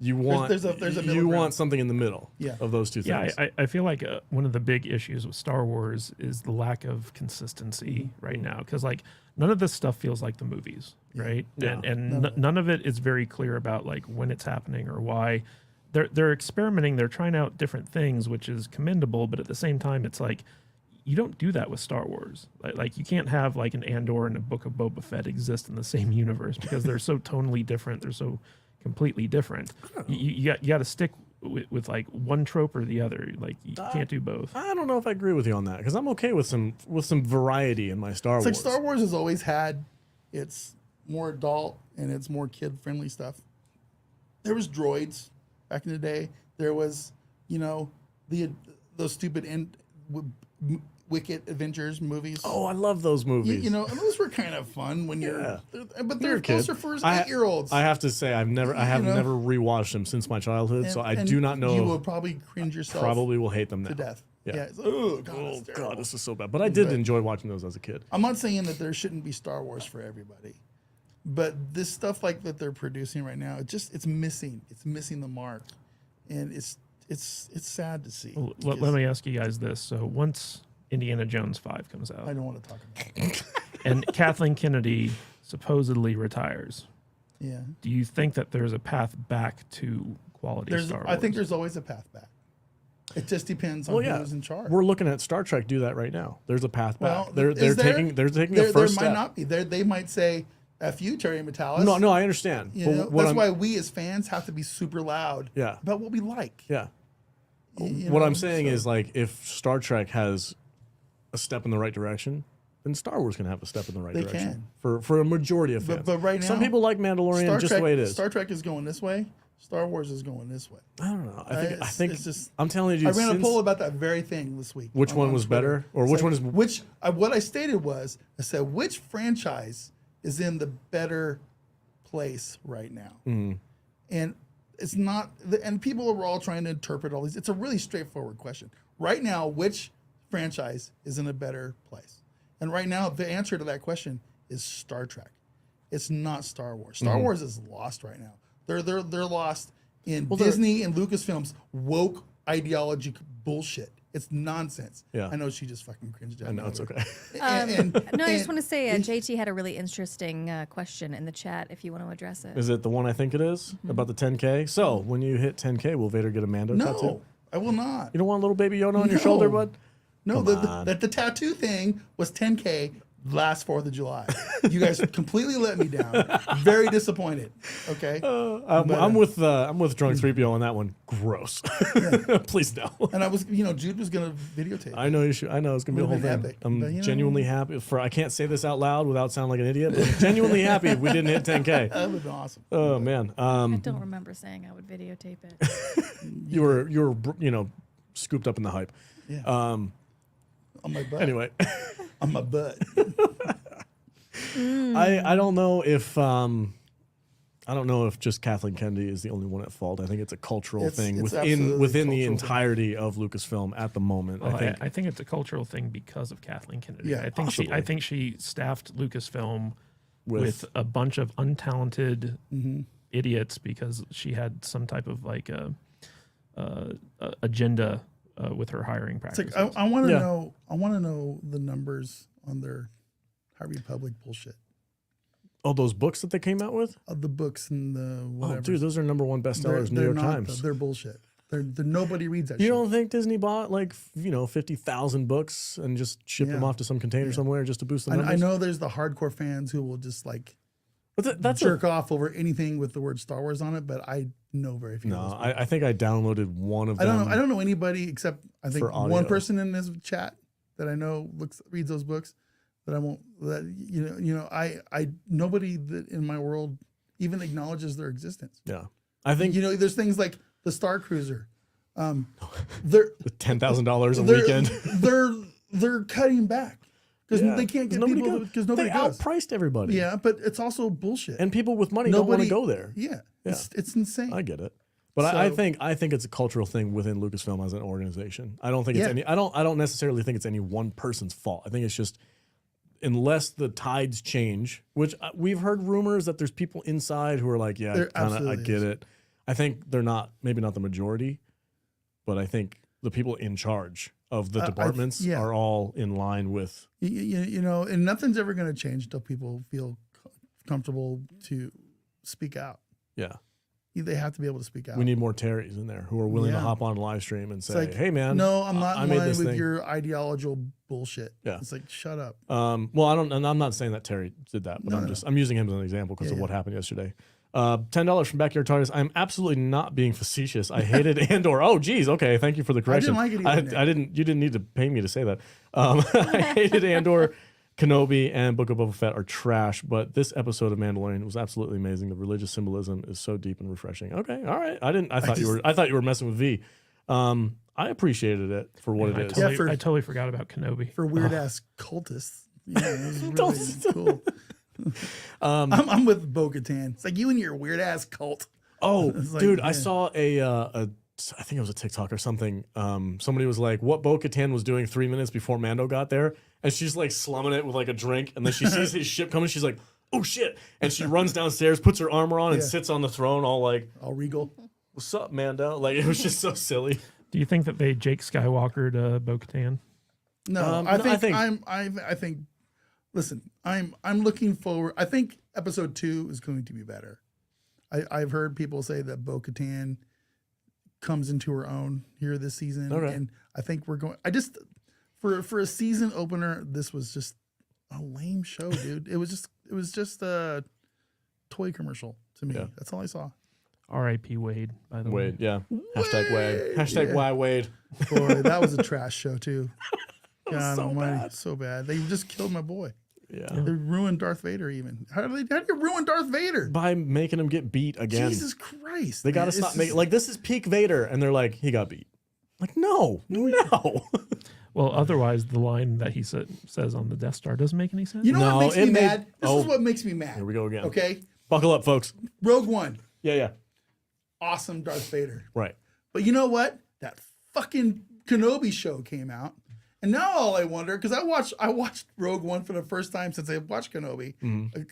You want There's a middle you ground. want something in the middle Yeah. of those two Yeah, things. I feel like one of the big issues with Star Wars is the lack of consistency right now. Because like none of this stuff feels like the movies, right? Yeah. And none of it is very clear about like when it's happening or why. They're experimenting. They're trying out different things, which is commendable. But at the same time, it's like you don't do that with Star Wars. Like you can't have like an Andor and a Book of Boba Fett exist in the same universe because they're so tonally different. They're so completely different. You got to stick with like one trope or the other. Like you can't do both. I don't know if I agree with you on that because I'm okay with some variety in my Star It's Wars. like Star Wars has always had its more adult and its more kid friendly stuff. There was droids back in the day. There was, those stupid Wicked Adventures movies. Oh, I love those movies. And those were kind of fun when Yeah. but You're they're a kid. closer for I- 8-year-olds. I have to say I have know? never rewatched them since my childhood, so I do not know. You will probably cringe yourself Probably will hate them now. to death. Yeah. It's like, oh God, Oh it's terrible. God, this is so bad. But I did enjoy watching those as a kid. I'm not saying that there shouldn't be Star Wars for everybody, but this stuff like that they're producing right now, it's missing. It's missing the mark, and it's sad to see. Well, let me ask you guys this. So once Indiana Jones 5 comes I out don't want to talk about it. and Kathleen Kennedy supposedly retires, Yeah. Do you think that there's a path back to quality Star Wars? I think there's always a path back. It just depends on who's in charge. We're looking at Star Trek do that right now. There's a path back. Well, They're taking a first there step. might not be. They might say, "F you, Terry Metalis." No, I understand. You But know, what that's I'm- why we as fans have to be super loud Yeah. about what we like. Yeah. You What know, I'm saying so- is, like, if Star Trek has a step in the right direction, then Star Wars can have a step in the right They direction can. for a majority of fans. But right now, some people like Mandalorian just the way it is. Star Trek is going this way. Star Wars is going this way. I don't know. I It's- think it's just- I'm telling you, I ran a since- poll about that very thing this week. Which one was Twitter. better? Or It's which like, one is- what I stated was, I said, which franchise is in the better place right now? Mm-hmm. And it's not, and people are all trying to interpret all these. It's a really straightforward question. Right now, which franchise is in a better place? And right now, the answer to that question is Star Trek. It's not Star Wars. Star Mm-hmm. Wars is lost right now. They're lost in Disney and Lucasfilm's woke ideology bullshit. It's nonsense. Yeah. I know she just fucking cringed at I know me. it's okay. No, I just want to say JT had a really interesting question in the chat. If you want to address it. Is it the one I think it is about the 10K? So when you hit 10K, will Vader get a Mando tattoo? No, I will not. You don't want a little baby Yoda on your No. shoulder, bud? No, Come on. the tattoo thing was 10K last 4th of July. You guys completely let me down. Very disappointed. Okay. I'm with Drunk 3PO on that one. Gross. Please no. And I was, Jude was going to videotape. I know you should. I know it's gonna be a whole Would've thing. been epic, I'm but, genuinely happy for. I can't say this out loud without sounding like an idiot. But I'm genuinely happy we didn't hit 10K. That would have been awesome. Oh man. I don't remember saying I would videotape it. You were scooped up in the hype. Yeah. On my butt. Anyway, On my butt. I don't know if just Kathleen Kennedy is the only one at fault. I think it's a cultural thing it's within absolutely the cultural thing. entirety of Lucasfilm at the moment. Well, I think I think it's a cultural thing because of Kathleen Kennedy. Yeah, I possibly. think she staffed Lucasfilm With- with a bunch of untalented Mm-hmm. idiots because she had some type of like agenda with her hiring It's practices. like I want to Yeah. know. I want to know the numbers on their High Republic bullshit. oh, those books that they came out with. Of the books and the whatever. Oh, dude, those are #1 bestsellers. New York Times. They're bullshit. They're nobody reads that You shit. don't think Disney bought 50,000 books and just shipped them Yeah. off to some container somewhere just to boost the numbers? I know there's the hardcore fans who will just like But that's jerk off over anything with the word Star Wars on it, but I know very few. no. of those people. I think I downloaded one of I them. don't know anybody except I think For audio. one person in this chat that I know reads those books. That I won't. That I nobody that in my world even acknowledges their existence. Yeah, I think There's things like the Star Cruiser. They're $10,000 a they're- weekend. They're cutting back because Yeah, they can't get nobody people goes. because nobody they goes. outpriced everybody. Yeah, but it's also bullshit. and people with money don't want to go there. Yeah, it's insane. I get it, but I So- think it's a cultural thing within Lucasfilm as an organization. I don't think it's Yeah. any. I don't necessarily think it's any one person's fault. I think it's just unless the tides change, which we've heard rumors that there's people inside who are like, yeah, There I absolutely get is. it. I think they're maybe not the majority, but I think the people in charge of the departments yeah. are all in line with. And nothing's ever going to change until people feel comfortable to speak out. Yeah, They have to be able to speak out. we need more Terrys in there who are willing to Yeah. hop on live stream and It's say, like, hey man, no, I'm not I in made line this with thing. your ideological bullshit. Yeah. It's like, shut up. Well, I'm not saying that Terry did that, but I'm using him as an example because of Yeah, what happened yesterday. $10 from Backyard TARDIS. I'm absolutely not being facetious. I hated Andor. Oh, geez. Okay, thank you for the correction. like it either, Nick. I didn't. You didn't need to pay me to say that. I hated Andor. Kenobi and Book of Boba Fett are trash, but this episode of Mandalorian was absolutely amazing. The religious symbolism is so deep and refreshing. Okay, all right. I thought you were messing with V. I apprecicated it for what I it is. totally, I totally forgot about Kenobi. For weird ass cultists. Yeah, it was really cool. I'm with Bo-Katan. It's like you and your weird ass cult. Oh, It's like, dude, yeah. I saw I think it was a TikTok or something. Somebody was like, what Bo-Katan was doing 3 minutes before Mando got there. And she's like slumming it with like a drink. And then she sees his ship coming. She's like, oh shit. And she runs downstairs, puts her armor on and Yeah. sits on the throne all like, All regal. what's up, Mando? Like, it was just so silly. Do you think that they Jake Skywalkered Bo-Katan? No, I think. Listen, I'm looking forward. I think episode 2 is going to be better. I've heard people say that Bo-Katan comes into her own here this season, Okay. and I think we're going. I just for a season opener, this was just a lame show, dude. It was just a toy commercial to me. Yeah. That's all I saw. R.I.P. Wade, by the way. Wade, yeah. Hashtag Wade. Hashtag Yeah. why Wade. Boy, that was a trash show too. God so almighty, bad. so bad. They just killed my boy. Yeah. They ruined Darth Vader. Even how do you ruin Darth Vader? By making him get beat again. Jesus Christ! They got to man. stop It's making just- like this is peak Vader, and they're like, he got beat. Like, no. Well, otherwise, the line that he says on the Death Star doesn't make any sense. You know No, what makes it me made- mad? This oh. is what makes me mad. Here we go again. Okay, Buckle up, folks. Rogue One, Yeah. awesome Darth Vader. Right. But you know what? That fucking Kenobi show came out, and now all I wonder, because I watched Rogue One for the first time since I watched Kenobi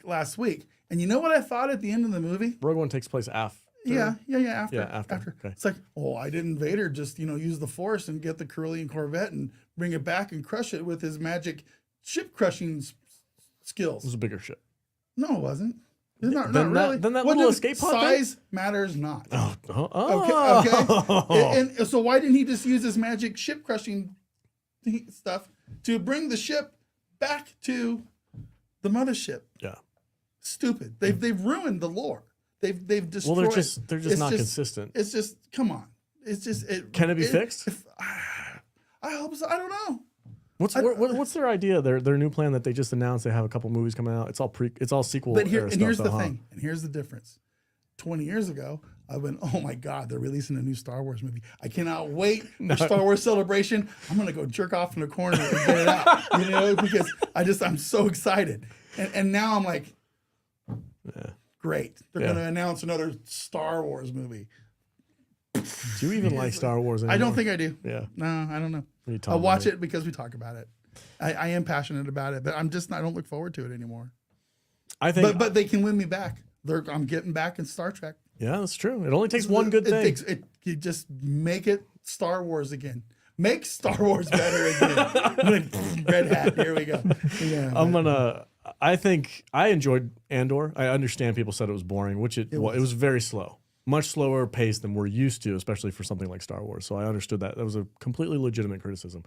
last week, and you know what I thought at the end of the movie? Rogue One takes place after. Yeah. After. Yeah, after. Okay. It's like, why didn't Vader just use the Force and get the Carillion Corvette and bring it back and crush it with his magic ship crushing It skills? was a bigger ship. No, it wasn't. It's not Then really. then that What little did- escape pod size matters not. Oh. Okay. And so why didn't he just use his magic ship crushing stuff to bring the ship back to the mothership? Yeah. Stupid. They've ruined the lore. They've destroyed. Well, they're just it's not consistent. It's just come on. It's just Can it be fixed? I hope so. I don't know. What's their idea? Their new plan that they just announced. They have a couple movies coming out. It's all sequel. But era stuff, here's the though, huh? thing. And here's the difference. 20 years ago, I went, oh my God, they're releasing a new Star Wars movie. I cannot wait for Star Wars Celebration. I'm gonna go jerk off in the corner and get it out. Because I'm so excited. And now I'm like, great. They're gonna announce another Star Wars movie. Do you even like Star Wars anymore? I don't think I do. Yeah. No, I don't know. What are you talking I'll watch about? it because we talk about it. I am passionate about it, but I don't look forward to it anymore. I think. But they can win me back. I'm getting back in Star Trek. Yeah, that's true. It only takes one good thing. You just make it Star Wars again. Make Star Wars better again. Red hat. Here we go. Yeah, I think I enjoyed Andor. I understand people said it was boring, which it was very slow. Much slower pace than we're used to, especially for something like Star Wars. So I understood that. That was a completely legitimate criticism.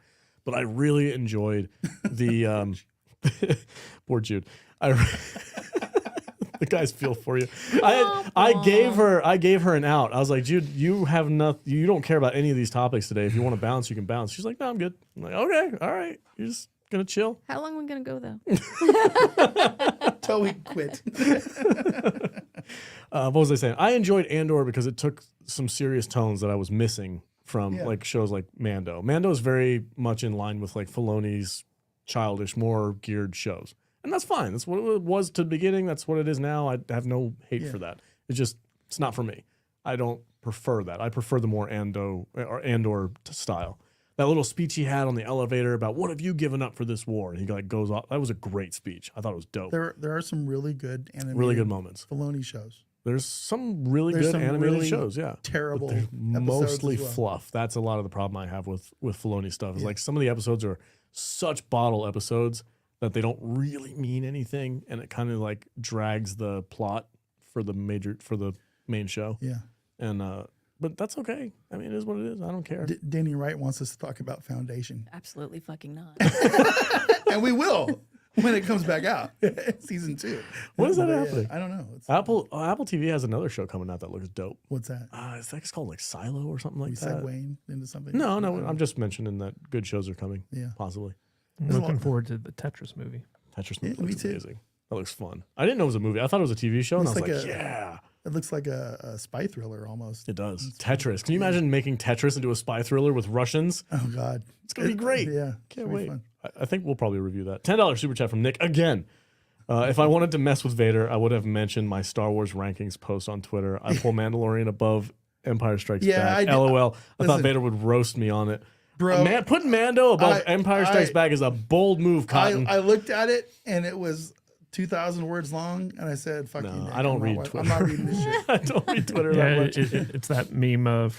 But I really enjoyed the poor Jude. The guys feel for you. I gave her an out. I was like, Jude, you have nothing. You don't care about any of these topics today. If you want to bounce, you can bounce. She's like, no, I'm good. I'm like, okay, all right. You're just gonna chill. How long are we gonna go though? Till we quit. What was I saying? I enjoyed Andor because it took some serious tones that I was missing from like shows like Mando. Mando is very much in line with like Filoni's childish, more geared shows. And that's fine. That's what it was to the beginning. That's what it is now. I have no hate for that. It's not for me. I don't prefer that. I prefer the more Andor style. That little speech he had on the elevator about what have you given up for this war? And he like goes off. That was a great speech. I thought it was dope. There are some really good animated, Really good moments. Filoni shows. There's some really good some animated really shows, yeah. Terrible. But they're mostly episodes as well. fluff. That's a lot of the problem I have with Filoni stuff. Is like some of the episodes are such bottle episodes that they don't really mean anything, and it kind of like drags the plot for the main show. Yeah. And but that's okay. I mean, it is what it is. I don't care. Danny Wright wants us to talk about Foundation, Absolutely fucking not. and we will when it comes back out, season 2. When is that But, happening? I don't know. Apple TV has another show coming out that looks dope. What's that? I think it's called like Silo or something like We that. segueing into something? No, I'm just mentioning that good shows are coming. Yeah. Possibly. I'm looking forward to the Tetris movie. Tetris Yeah, movie me looks too. amazing. That looks fun. I didn't know it was a movie. I thought it was a TV show, and I was Looks like, like a- yeah, It looks like a spy thriller almost. it does. Tetris. Can you imagine making Tetris into a spy thriller with Russians? Oh God, It's gonna be great. Yeah, Can't it'll be wait. fun. I think we'll probably review that. $10 super chat from Nick again. If I wanted to mess with Vader, I would have mentioned my Star Wars rankings post on Twitter. I pull Mandalorian above Empire Strikes Yeah, Back. I did. LOL. I thought Listen. Vader would roast me on it. Bro, Putting Mando above I- Empire Strikes I- Back is a bold move, Cotton. I looked at it and it was 2,000 words long, and I said, "Fuck No, you." Nick. I don't I'm read not, Twitter. I'm not reading this shit. I don't read Twitter Yeah, that much. it's that meme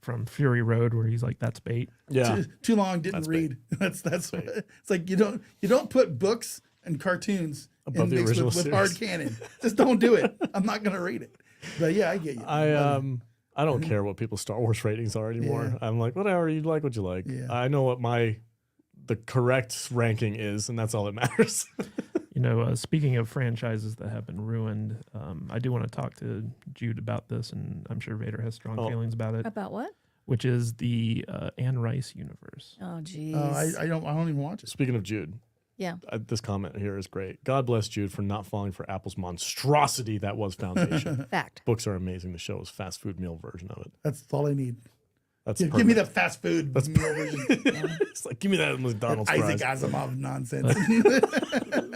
from Fury Road where he's like, "That's bait." Yeah. Too long, didn't That's read. That's what, it's like you don't put books and cartoons Above the mixed original with hard series. canon. Just don't do it. I'm not gonna rate it. But yeah, I get you. I don't care what people's Star Wars ratings are anymore. Yeah. I'm like, whatever, you like what you like. Yeah. I know what the correct ranking is, and that's all that matters. You know, speaking of franchises that have been ruined, I do want to talk to Jude about this, and I'm sure Vader has strong feelings about it, About what? which is the Anne Rice universe. Oh, geez. I don't even watch it. Speaking of Jude, yeah. this comment here is great. God bless Jude for not falling for Apple's monstrosity that was Foundation. Fact. Books are amazing. The show is fast food meal version of it. That's all I need. That's Give me the fast food meal version. It's like, give me that McDonald's Isaac fries. Asimov nonsense.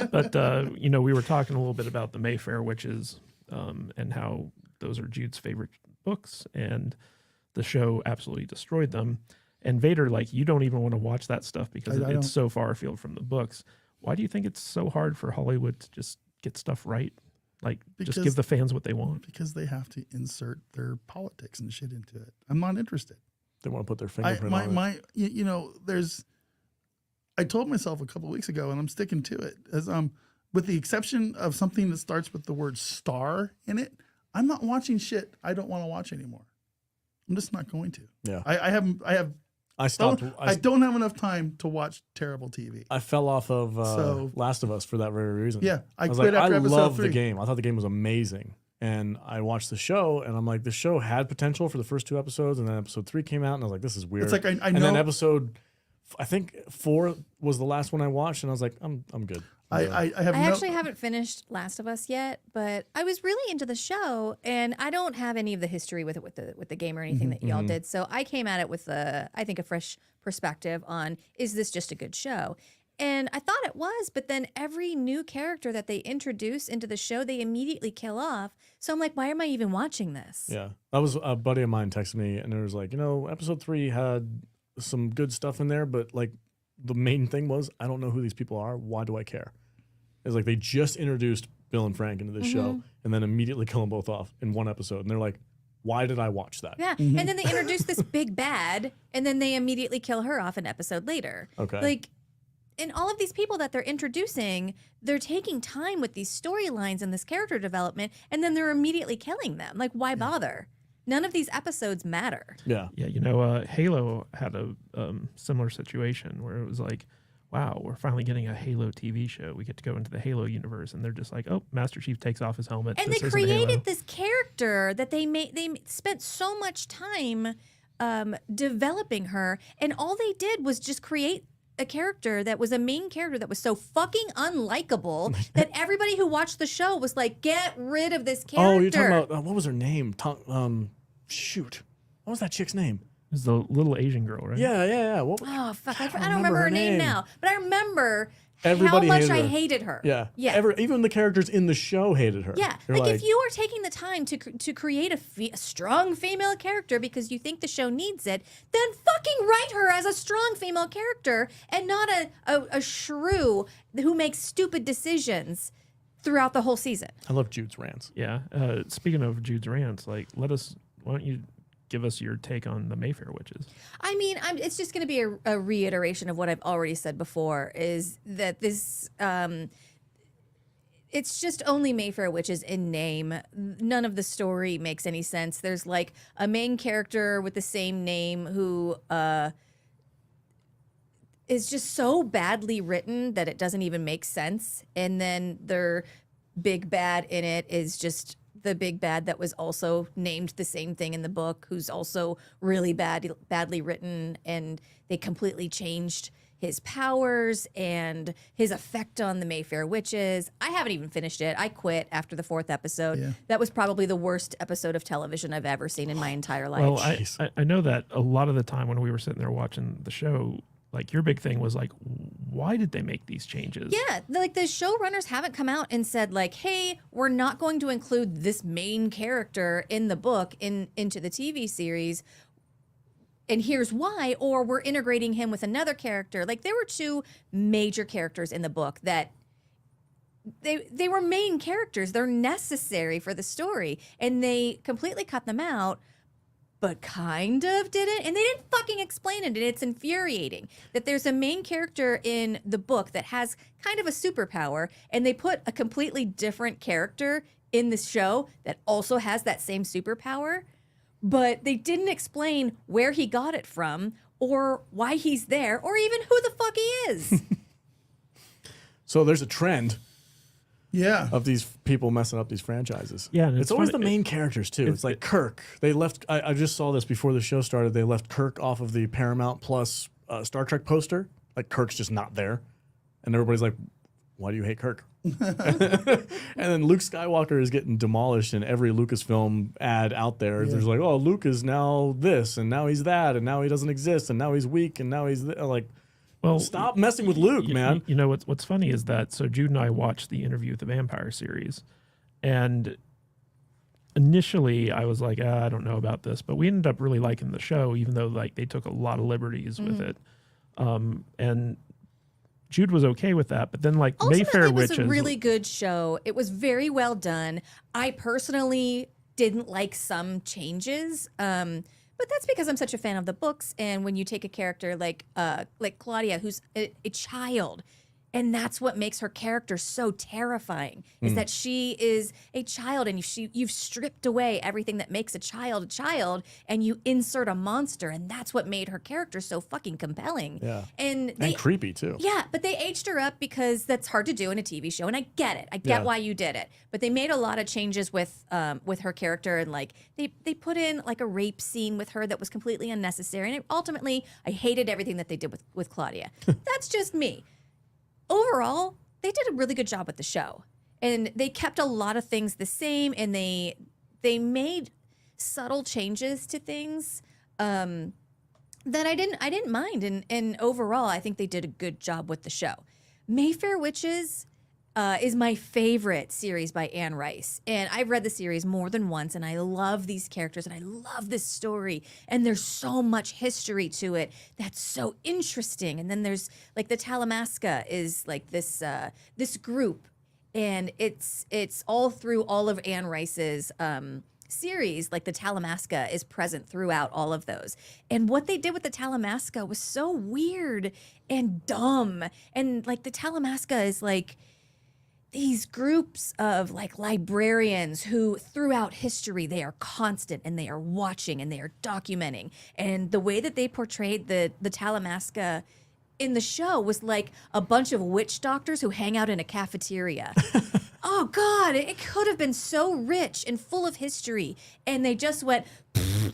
But, you know, we were talking a little bit about the Mayfair Witches and how those are Jude's favorite books, and the show absolutely destroyed them. And Vader, like, you don't even want to watch that stuff because I don't. it's so far afield from the books. Why do you think it's so hard for Hollywood to just get stuff right? Like, just Because- give the fans what they want. Because they have to insert their politics and shit into it. I'm not interested. They want to put their fingerprint on it. You know, I told myself a couple of weeks ago, and I'm sticking to it, as with the exception of something that starts with the word star in it, I'm not watching shit I don't want to watch anymore. I'm just not going to. Yeah. I don't have enough time to watch terrible TV. I fell off of So- Last of Us for that very reason. Yeah, I was quit like, after I episode love 3. the game. I thought the game was amazing. And I watched the show, and I'm like, the show had potential for the first 2 episodes, and then episode 3 came out, and I was like, this is weird. It's like I and then know- episode, I think 4 was the last one I watched, and I was like, I'm good. I have I no, actually haven't finished Last of Us yet, but I was really into the show, and I don't have any of the history with it with the game or anything that y'all did. So I came at it with I think a fresh perspective on, is this just a good show? And I thought it was, but then every new character that they introduce into the show, they immediately kill off. So I'm like, why am I even watching this? Yeah. That was a buddy of mine texted me, and it was like, episode 3 had some good stuff in there, but like the main thing was, I don't know who these people are. Why do I care? It's like they just introduced Bill and Frank into this show and then immediately kill them both off in one episode. And they're like, why did I watch that? Yeah. And then they introduce this big bad, and then they immediately kill her off an episode later. Okay. Like, and all of these people that they're introducing, they're taking time with these storylines and this character development, and then they're immediately killing them. Like, why bother? None of these episodes matter. Yeah. Yeah, you know, Halo had a similar situation where it was like, wow, we're finally getting a Halo TV show. We get to go into the Halo universe, and they're just like, oh, Master Chief takes off his helmet. And This they isn't Halo. created this character that they spent so much time developing her, and all they did was just create a character that was a main character that was so fucking unlikable that everybody who watched the show was like, get rid of this character. Oh, you're talking about, what was her name? Shoot. What was that chick's name? It was the little Asian girl, right? Yeah. What? Oh, fuck. I don't remember her name now. But I remember Everybody how much hated I her. hated her. Yeah. Yeah. Even the characters in the show hated her. Yeah, They're like if you are taking the time to create a strong female character because you think the show needs it, then fucking write her as a strong female character and not a shrew who makes stupid decisions throughout the whole season. I love Jude's rants. Yeah. Speaking of Jude's rants, like, why don't you give us your take on the Mayfair Witches? I mean, it's just going to be a reiteration of what I've already said before, is that this, it's just only Mayfair Witches in name. None of the story makes any sense. There's like a main character with the same name who is just so badly written that it doesn't even make sense. And then their big bad in it is just the big bad that was also named the same thing in the book, who's also really badly written, and they completely changed his powers and his effect on the Mayfair Witches. I haven't even finished it. I quit after the 4th episode. Yeah. That was probably the worst episode of television I've ever seen in my entire life. Well, I know that a lot of the time when we were sitting there watching the show, like, your big thing was like, why did they make these changes? Yeah, like the showrunners haven't come out and said like, "Hey, we're not going to include this main character in the book into the TV series, and here's why," or "We're integrating him with another character." Like, there were 2 major characters in the book that they were main characters. They're necessary for the story, and they completely cut them out. but kind of didn't. And they didn't fucking explain it. And it's infuriating that there's a main character in the book that has kind of a superpower, and they put a completely different character in this show that also has that same superpower, but they didn't explain where he got it from or why he's there or even who the fuck he is. So there's a trend Yeah. of these people messing up these franchises. Yeah, and it's it's always funny- the main characters too. It's like Kirk. They left. I just saw this before the show started. They left Kirk off of the Paramount Plus Star Trek poster. Like Kirk's just not there, and everybody's like, "Why do you hate Kirk?" And then Luke Skywalker is getting demolished in every Lucasfilm ad out there. There's like, "Oh, Luke is now this, and now he's that, and now he doesn't exist, and now he's weak, and now he's like." Well, Stop messing with Luke, man. You know what's funny is that Jude and I watched the Interview with the Vampire series, and initially I was like, I don't know about this, but we ended up really liking the show, even though like they took a lot of liberties with it. And Jude was okay with that, but then like Mayfair Ultimately, it was Witches, a really good show. It was very well done. I personally didn't like some changes, but that's because I'm such a fan of the books. And when you take a character like Claudia, who's a child, and that's what makes her character so terrifying, is that she is a child, and you've stripped away everything that makes a child, and you insert a monster, and that's what made her character so fucking compelling. Yeah. And And creepy too. yeah, but they aged her up because that's hard to do in a TV show, and I get it. I get why you did it. But they made a lot of changes with her character, and like they put in like a rape scene with her that was completely unnecessary. And ultimately, I hated everything that they did with Claudia. That's just me. Overall, they did a really good job with the show, and they kept a lot of things the same, and they made subtle changes to things. That I didn't mind, and overall, I think they did a good job with the show. Mayfair Witches is my favorite series by Anne Rice, and I've read the series more than once, and I love these characters, and I love this story, and there's so much history to it that's so interesting. And then there's like the Talamasca is like this group, and it's all through all of Anne Rice's series. Like the Talamasca is present throughout all of those, and what they did with the Talamasca was so weird and dumb. And like the Talamasca is like these groups of like librarians who throughout history they are constant, and they are watching, and they are documenting. And the way that they portrayed the Talamasca in the show was like a bunch of witch doctors who hang out in a cafeteria. Oh God, it could have been so rich and full of history, and they just went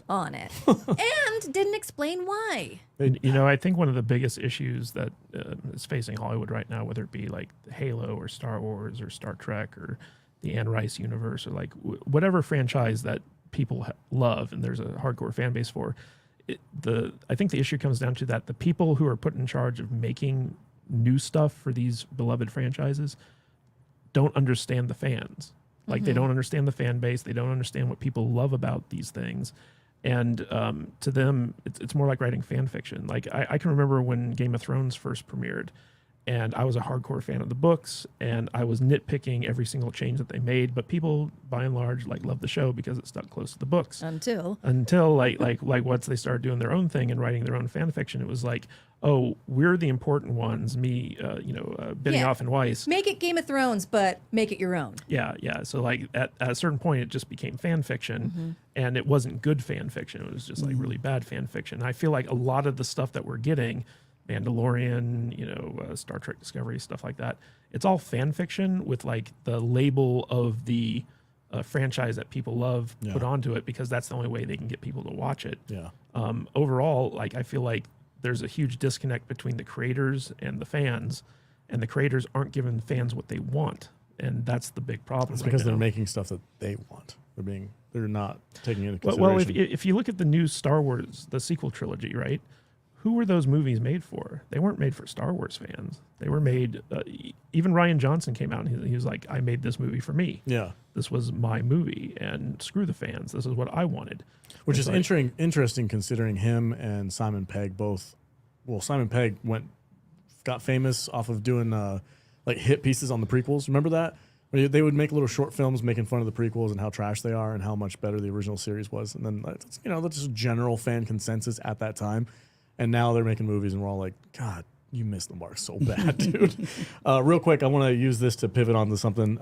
on it and didn't explain why. You know, I think one of the biggest issues that is facing Hollywood right now, whether it be like Halo or Star Wars or Star Trek or the Anne Rice universe or like whatever franchise that people love and there's a hardcore fan base for, I think the issue comes down to that the people who are put in charge of making new stuff for these beloved franchises don't understand the fans. Like they don't understand the fan base. They don't understand what people love about these things. And to them, it's more like writing fan fiction. Like I can remember when Game of Thrones first premiered, and I was a hardcore fan of the books, and I was nitpicking every single change that they made. But people, by and large, like loved the show because it stuck close to the books. Until like once they started doing their own thing and writing their own fan fiction, it was like, oh, we're the important ones. Me, Benioff and Weiss. make it Game of Thrones, but make it your own. Yeah. So like at a certain point, it just became fan fiction, and it wasn't good fan fiction. It was just like really bad fan fiction. I feel like a lot of the stuff that we're getting, Mandalorian, Star Trek Discovery, stuff like that, it's all fan fiction with like the label of the franchise that people love put onto it because that's the only way they can get people to watch it. Yeah. Overall, like I feel like there's a huge disconnect between the creators and the fans, and the creators aren't giving fans what they want, and that's the big problem. It's right because now. they're making stuff that they want. They're not taking into consideration. Well, if you look at the new Star Wars, the sequel trilogy, right? Who were those movies made for? They weren't made for Star Wars fans. They were made. Even Rian Johnson came out and he was like, "I made this movie for me. Yeah. This was my movie, and screw the fans. This is what I wanted." Which It's is like- interesting considering him and Simon Pegg both. Well, Simon Pegg got famous off of doing like hit pieces on the prequels. Remember that? They would make little short films making fun of the prequels and how trash they are and how much better the original series was. And then, that's just general fan consensus at that time. And now they're making movies and we're all like, God, you missed the mark so bad, dude. Real quick, I want to use this to pivot onto something.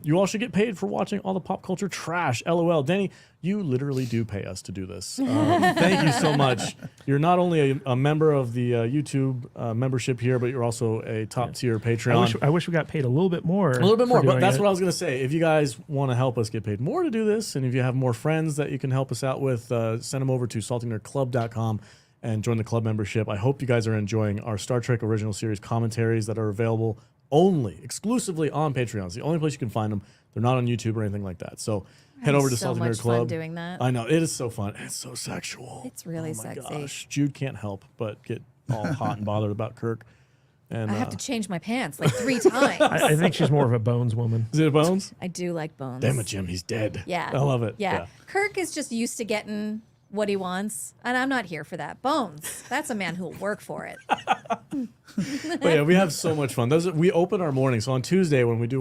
You all should get paid for watching all the pop culture trash. LOL. Danny, you literally do pay us to do this. Thank you so much. You're not only a member of the YouTube membership here, but you're also a top tier Patreon. I wish we got paid a little bit more. A little bit more, but that's what I was going to say. If you guys want to help us get paid more to do this, and if you have more friends that you can help us out with, send them over to saltinerdclub.com and join the club membership. I hope you guys are enjoying our Star Trek original series commentaries that are available exclusively on Patreon. It's the only place you can find them. They're not on YouTube or anything like that. So head over to Salty Nerd Club. Fun doing that. I know, it is so fun. It's so sexual. It's really oh my sexy. Gosh. Jude can't help but get all hot and bothered about Kirk. And I have to change my pants like 3 times. I think she's more of a Bones woman. Is it Bones? I do like Bones. Damn it, Jim, he's dead. Yeah. I love it. Yeah. Kirk is just used to getting what he wants, and I'm not here for that. Bones, that's a man who'll work for it. But yeah, we have so much fun. We open our morning. So on Tuesday when we do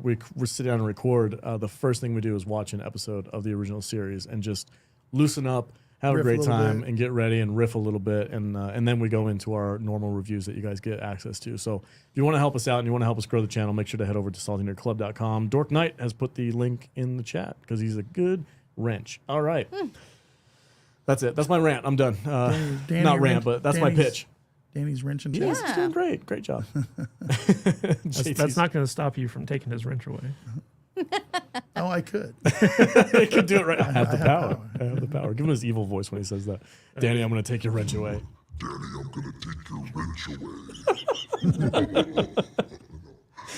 we sit down and record, the first thing we do is watch an episode of the original series and just loosen up, have a great time, and get ready and riff a little bit, and then we go into our normal reviews that you guys get access to. So if you want to help us out and you want to help us grow the channel, make sure to head over to saltynerdclub.com. Dork Knight has put the link in the chat because he's a good wrench. All right. That's it. That's my rant. I'm done. Danny not rant, but that's my pitch. Danny's wrenching Yeah, chest. he's doing great. Great job. That's not going to stop you from taking his wrench away. Oh, I could. I could do it right. I have the power. I have the power. Give him his evil voice when he says that. Danny, I'm going to take your wrench away. Danny, I'm gonna take your wrench away.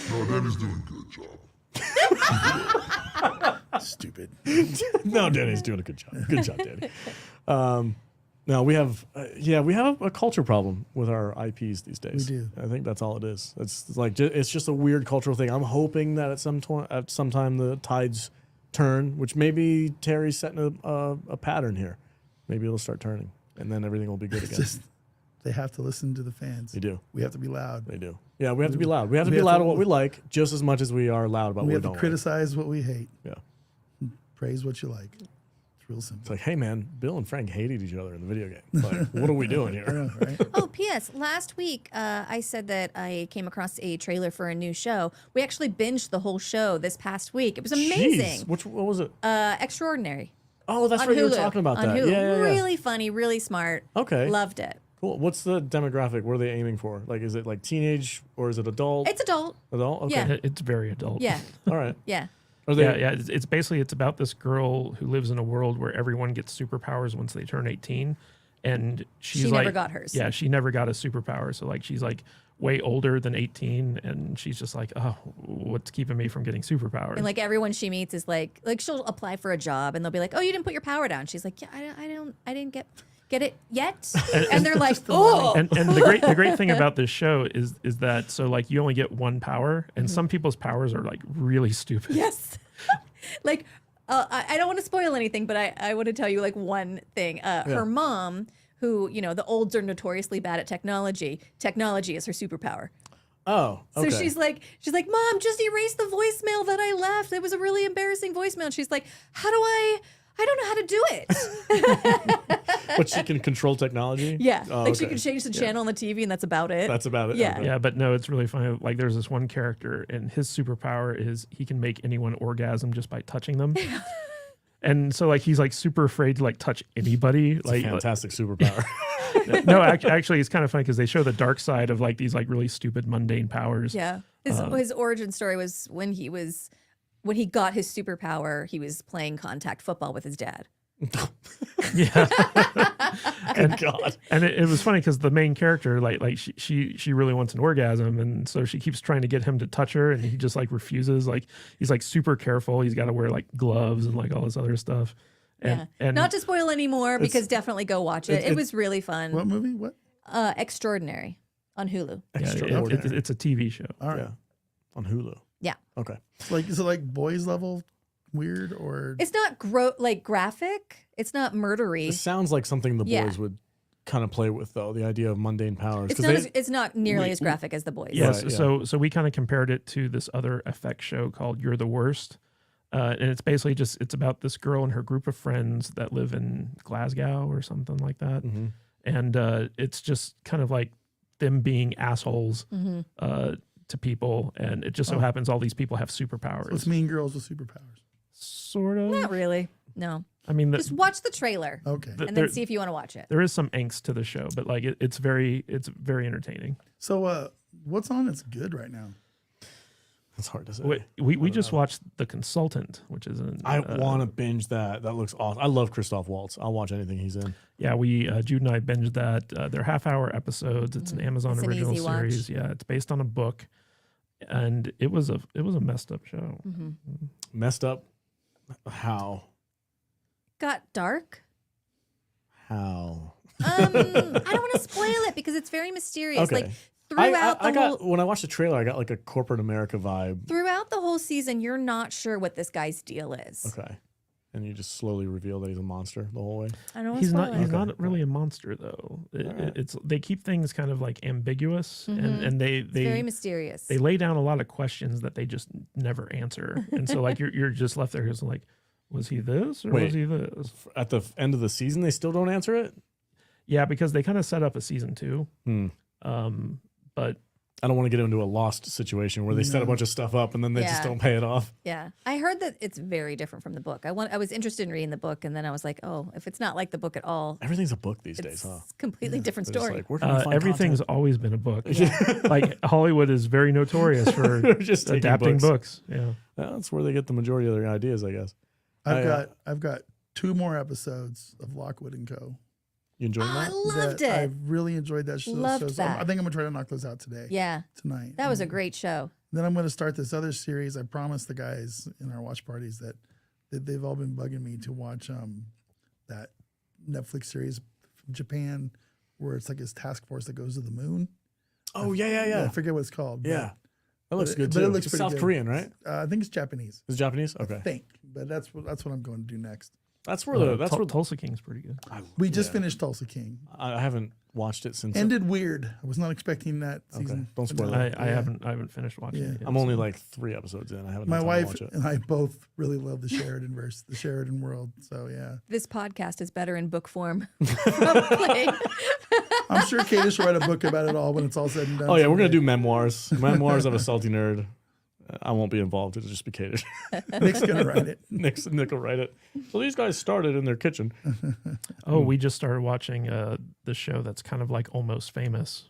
No, Danny's doing a good job. Stupid. No, Danny's doing a good job. Good job, Danny. No, we have a culture problem with our IPs these days. We do. I think that's all it is. It's just a weird cultural thing. I'm hoping that at some time the tides turn, which maybe Terry's setting a pattern here. Maybe it'll start turning, and then everything will be good again. They have to listen to the fans. They do. We have to be loud. They do. Yeah, we have to be loud. We have to be loud at what we like just as much as we are loud about what we don't We have to criticize what we hate. Yeah. Praise what you like. It's real simple. It's like, hey, man, Bill and Frank hated each other in the video game. Like, what are we doing here? I know, right? Oh, P.S. Last week, I said that I came across a trailer for a new show. We actually binged the whole show this past week. It was amazing. Jeez. What was it? Extraordinary. Oh, that's On right. You were Hulu. talking about On that. Hulu. Yeah. Really funny, really smart. Okay. Loved it. Cool. What's the demographic? What are they aiming for? Like, is it like teenage or is it adult? It's adult. Adult? Okay. Yeah. It's very adult. Yeah. All right. Yeah. Are they? Yeah. It's basically about this girl who lives in a world where everyone gets superpowers once they turn 18, and She never got hers. Yeah, she never got a superpower. So like she's like way older than 18, and she's just like, oh, what's keeping me from getting superpowers? And like everyone she meets is like she'll apply for a job and they'll be like, oh, you didn't put your power down. She's like, yeah, I didn't get it yet. And they're like, oh. And the great thing about this show is that so like you only get one power, and some people's powers are like really stupid. Yes. Like, I don't want to spoil anything, but I want to tell you like one thing. Her mom, who, the olds are notoriously bad at technology. Technology is her superpower. Oh, okay. So she's like, Mom, just erase the voicemail that I left. It was a really embarrassing voicemail. And she's like, I don't know how to do it. But she can control technology? Yeah. Oh, she can change the channel on the TV and that's about it. That's about it? Yeah. Okay. Yeah, but no, it's really funny. Like there's this one character, and his superpower is he can make anyone orgasm just by touching them. And so like he's like super afraid to like touch anybody. It's like a fantastic superpower. No, actually, it's kind of funny because they show the dark side of like these like really stupid mundane powers. Yeah. His origin story was when he got his superpower, he was playing contact football with his dad. Yeah. Good God. And it was funny because the main character, like she really wants an orgasm, and so she keeps trying to get him to touch her, and he just like refuses. Like he's like super careful. He's got to wear like gloves and like all this other stuff. And Not to spoil anymore, because definitely go watch it. It was really fun. What movie? What? Extraordinary on Hulu. Extraordinary. it's a TV show. All right. Yeah. On Hulu. Yeah. Okay. Is it like boys level weird or? It's not graphic. It's not murdery. It sounds like something the boys Yeah. would kind of play with though, the idea of mundane powers. It's not nearly as graphic as The Boys. Yes. Right, yeah. So we kind of compared it to this other FX show called You're the Worst. And it's basically it's about this girl and her group of friends that live in Glasgow or something like that. Mm-hmm. And it's just kind of like them being assholes to people. And it just so happens all these people have superpowers. So it's Mean Girls with superpowers. Sort of. Not really. No. I mean, Just watch the trailer Okay. and then see if you want to watch it. there is some angst to the show, but like it's very entertaining. So what's on that's good right now? It's hard to say. We just watched The Consultant, which is I want to binge that. That looks awesome. I love Christoph Waltz. I'll watch anything he's in. Yeah, Jude and I binged that. They're half-hour episodes. It's an Amazon It's an original easy watch. series. Yeah, it's based on a book, and it was a messed up show. Messed up. How? Got dark. How? I don't want to spoil it because it's very mysterious. Okay. Like throughout I the got whole when I watched the trailer, I got like a corporate America vibe. throughout the whole season, you're not sure what this guy's deal is. Okay. And you just slowly reveal that he's a monster the whole way. I don't want to He's spoil not. it. He's Okay. not really a monster though. Alright. It's they keep things kind of like ambiguous, and they It's very mysterious. they lay down a lot of questions that they just never answer, and so like you're just left there just like, was he this or Wait. was he this? At the end of the season, they still don't answer it. Yeah, because they kind of set up a season 2. But I don't want to get into a Lost situation where they set a bunch of stuff up and then they just Yeah. don't pay it off. Yeah, I heard that it's very different from the book. I was interested in reading the book, and then I was like, oh, if it's not like the book at all, Everything's a book these days, it's huh? a completely different They're just story. like, where can we find everything's content? always been a book. Like Hollywood is very notorious for Just taking adapting books. Yeah. Yeah, that's where they get the majority of their ideas, I guess. I've got 2 more episodes of Lockwood and Co. You enjoying Oh, I that? loved that it. I really enjoyed that show. Loved so that. I think I'm gonna try to knock those out today. Yeah, Tonight. that was a great show. Then I'm gonna start this other series. I promised the guys in our watch parties that they've all been bugging me to watch that Netflix series from Japan where it's like this task force that goes to the moon. Oh, yeah. I forget what it's called. Yeah. That looks but good it- too. but it looks It's pretty South good. Korean, right? I think it's Japanese. It's Japanese? I Okay. think, but that's what I'm going to do next. That's where Tulsa King's pretty good. We just finished Tulsa King. I haven't watched it since. Ended weird. I was not expecting that season. Don't spoil finale. it. I haven't finished watching it yet. I'm only like 3 episodes in. I haven't. My had time to wife watch it. and I both really love the Sheridan verse, the Sheridan world. So yeah, This podcast is better in book form. Probably. I'm sure Kate will write a book about it all when it's all said and done. Oh yeah, we're gonna someday. do memoirs. Memoirs of a salty nerd. I won't be involved. It'll just be Kate. Nick's gonna write it. Nick will write it. So these guys started in their kitchen. Oh, we just started watching the show that's kind of like Almost Famous.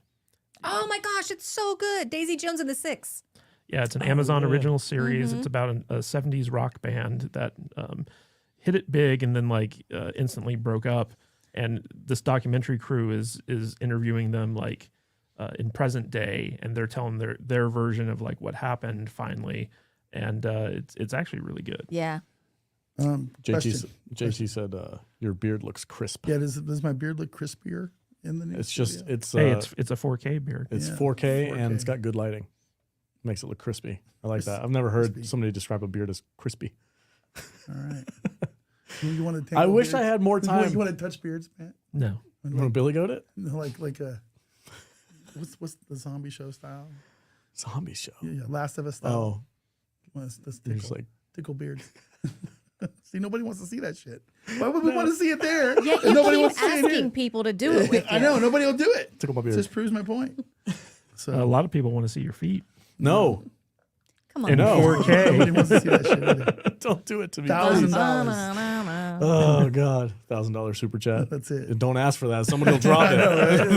Oh my gosh, it's so good. Daisy Jones and the Six. Yeah, it's an Amazon yeah. original series. It's about a 70s rock band that hit it big and then like instantly broke up. And this documentary crew is interviewing them like in present day, and they're telling their version of like what happened finally. And it's actually really good. Yeah. JT said your beard looks crisp. Yeah, does my beard look crispier in the new? It's just studio? it's Hey, it's a 4K beard. it's Yeah, 4K and 4K. it's got good lighting. Makes it look crispy. I like that. I've never heard crispy. somebody describe a beard as crispy. All right. You want to? I wish I had more time. You want to touch beards, Matt? No. You want to Billy Goat it? No, like a what's the zombie show style? Zombie show. Yeah, Last of Us style. Oh, Let's you're just like tickle beards. See, nobody wants to see that shit. Why would we want to see it there? Yeah, And you nobody keep wants to see it here. asking people to do it with you. I know nobody will do it. tickle my beard. Just proves my point. So A lot of people want to see your feet. No, Come on. In No. 4K. nobody wants to see that shit either. don't do it to me. $1,000. Oh God, $1,000 super chat. That's it. Don't ask for that. Somebody will drop it.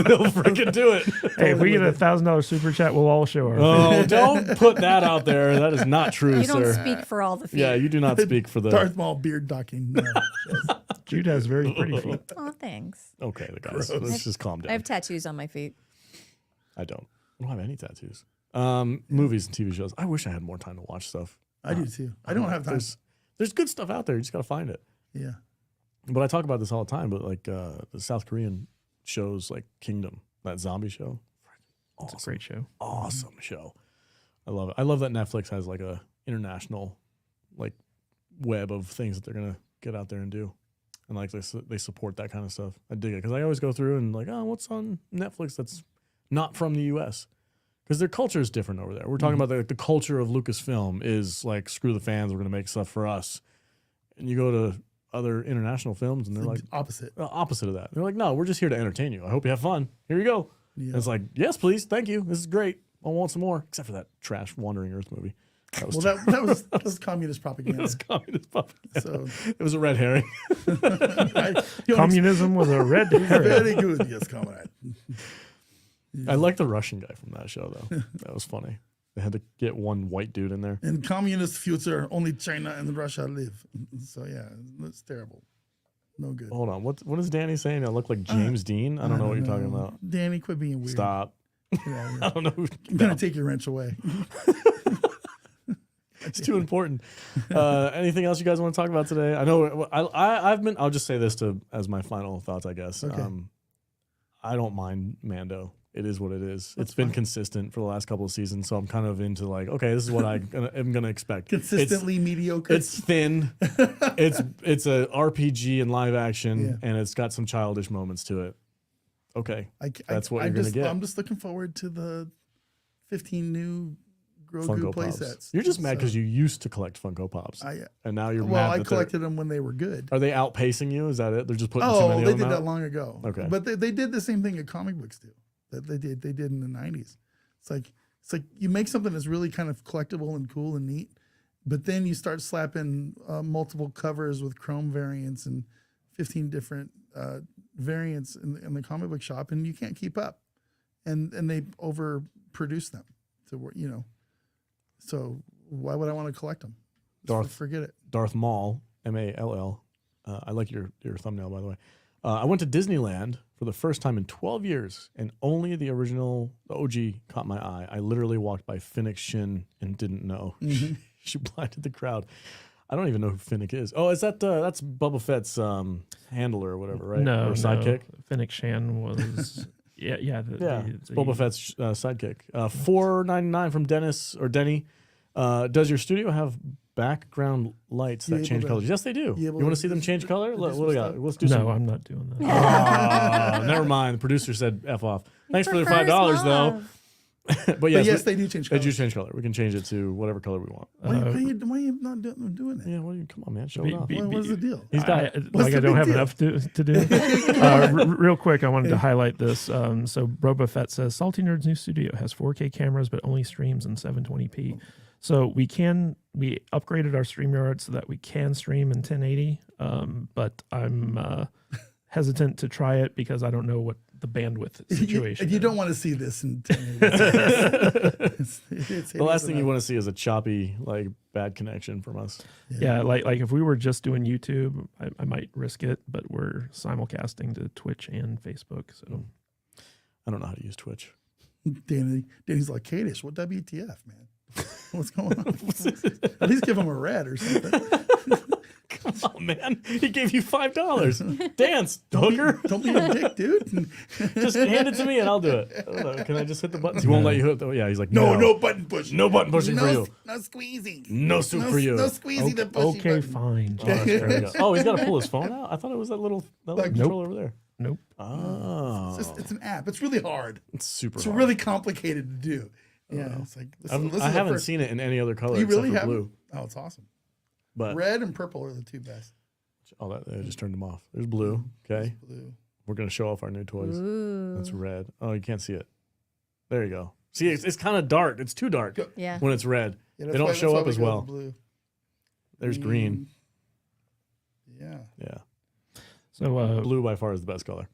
They'll freaking do it. Hey, if we get a $1,000 super chat, we'll all show our feet. Oh, don't put that out there. That is not true, You don't sir. speak for all the feet. Yeah, you do not speak for the. Darth Maul beard docking. No. Yes. Jude has very pretty feet. Oh, thanks. Okay, the guys. Let's just calm down. I have tattoos on my feet. I don't have any tattoos. Movies and TV shows. I wish I had more time to watch stuff. I do too. I don't have time. There's good stuff out there. You just gotta find it. Yeah. But I talk about this all the time. But like the South Korean shows, like Kingdom, that zombie show. It's a great show. Awesome show. I love it. I love that Netflix has like a international like web of things that they're gonna get out there and do. and like they support that kind of stuff. I dig it because I always go through and like, oh, what's on Netflix that's not from the U.S. because their culture is different over there. We're talking about the culture of Lucasfilm is like, screw the fans, we're going to make stuff for us. And you go to other international films and they're like opposite of that. They're like, no, we're just here to entertain you. I hope you have fun. Here you go. Yeah. And it's like, yes, please, thank you. This is great. I want some more. Except for that trash Wandering Earth movie. That was that was communist propaganda. it was communist propaganda. So It was a red herring. Communism was a red herring. very good. Yes, comrade. I like the Russian guy from that show though. That was funny. They had to get one white dude in there. In communist future, only China and Russia live. So yeah, it's terrible. No good. Hold on. What is Danny saying? I look like James Dean? I don't know what you're talking about. Danny, quit being weird. Stop. Yeah, I don't know. Who, I'm gonna take your wrench away. it's too important. Anything else you guys want to talk about today? I know I've been. I'll just say this as my final thoughts, I guess. Okay. I don't mind Mando. It is what it is. That's it's been fine. consistent for the last couple of seasons, so I'm kind of into like, okay, this is what I'm gonna expect. Consistently mediocre. It's thin. it's a RPG in live action, Yeah. and it's got some childish moments to it. Okay, that's what you're gonna get. I'm just looking forward to the 15 new Grogu Funko play Pops. sets. You're just mad So, because you used to collect Funko Pops, and now you're mad. Well, I that collected them when they were good. Are they outpacing you? Is that it? They're just putting too Oh, many they of did them that out? long ago. Okay. But they did the same thing that comic books do. That they did in the 90s. It's like you make something that's really kind of collectible and cool and neat, but then you start slapping multiple covers with chrome variants and 15 different variants in the comic book shop, and you can't keep up. And they overproduce them to where, so why would I want to collect them? Forget it. Darth Maul, Mall. I like your thumbnail, by the way. I went to Disneyland for the first time in 12 years, and only the OG caught my eye. I literally walked by Finnick's Shin and didn't know. Mm-hmm. She blinded the crowd. I don't even know who Finnick is. Oh, is that that's Boba Fett's handler or whatever, right? No, or sidekick. Fennec Shan was It's Boba Fett's sidekick. $4.99 from Denny. Does your studio have background lights that able change to- colors? Yes, they do. you You able want to to see them do- change color? do What some do we got? stuff? Let's do No, some. I'm not doing that. Never mind. The producer said F off. Thanks for the prefers $5 though. mauve. But yes, But they do change they colors. do change color. We can change it to whatever color we want. Why are you not doing that? Yeah, come on, man, show Be- it off. be- What's the deal? He's got. Like the I don't big have deal? enough to do. Real quick, I wanted to highlight this. So Boba Fett says Salty Nerd's new studio has 4K cameras, but only streams in 720p. So we upgraded our StreamYard so that we can stream in 1080. But I'm hesitant to try it because I don't know what the bandwidth situation. And you is. don't want to see this in 10 minutes. The last thing you want to see is a choppy, like bad connection from us. Yeah, like if we were just doing YouTube, I might risk it, but we're simulcasting to Twitch and Facebook. So I don't know how to use Twitch. Danny's like, Kadish, what WTF, man? What's going on? At least give him a red or something. Come on, man. He gave you $5. Dance, hooker. Don't be a dick, dude. Just hand it to me and I'll do it. I don't know. Can I just hit the buttons? He won't let you hit the. Yeah, he's like, No button pushing. No button pushing for you. No squeezing. No soup for you. No squeezy the pushy okay, button. fine. Oh, that's great. Oh, he's got to pull his phone out? I thought it was that little controller over there. Nope. Oh. It's an app. It's really hard. It's super It's hard. really complicated to do. Yeah, it's like this is I the haven't first- seen it in any other color You except really for haven't? blue. Oh, it's awesome. But Red and purple are the two best. oh, I just turned them off. There's blue. Okay. Blue. We're going to show off our new toys. Ooh. That's red. Oh, you can't see it. There you go. See, it's kind of dark. It's too dark Yeah. when it's red. Yeah, They that's don't why- show that's why up we as go with well. Blue. There's green. Yeah. Yeah. So Blue by far is the best color.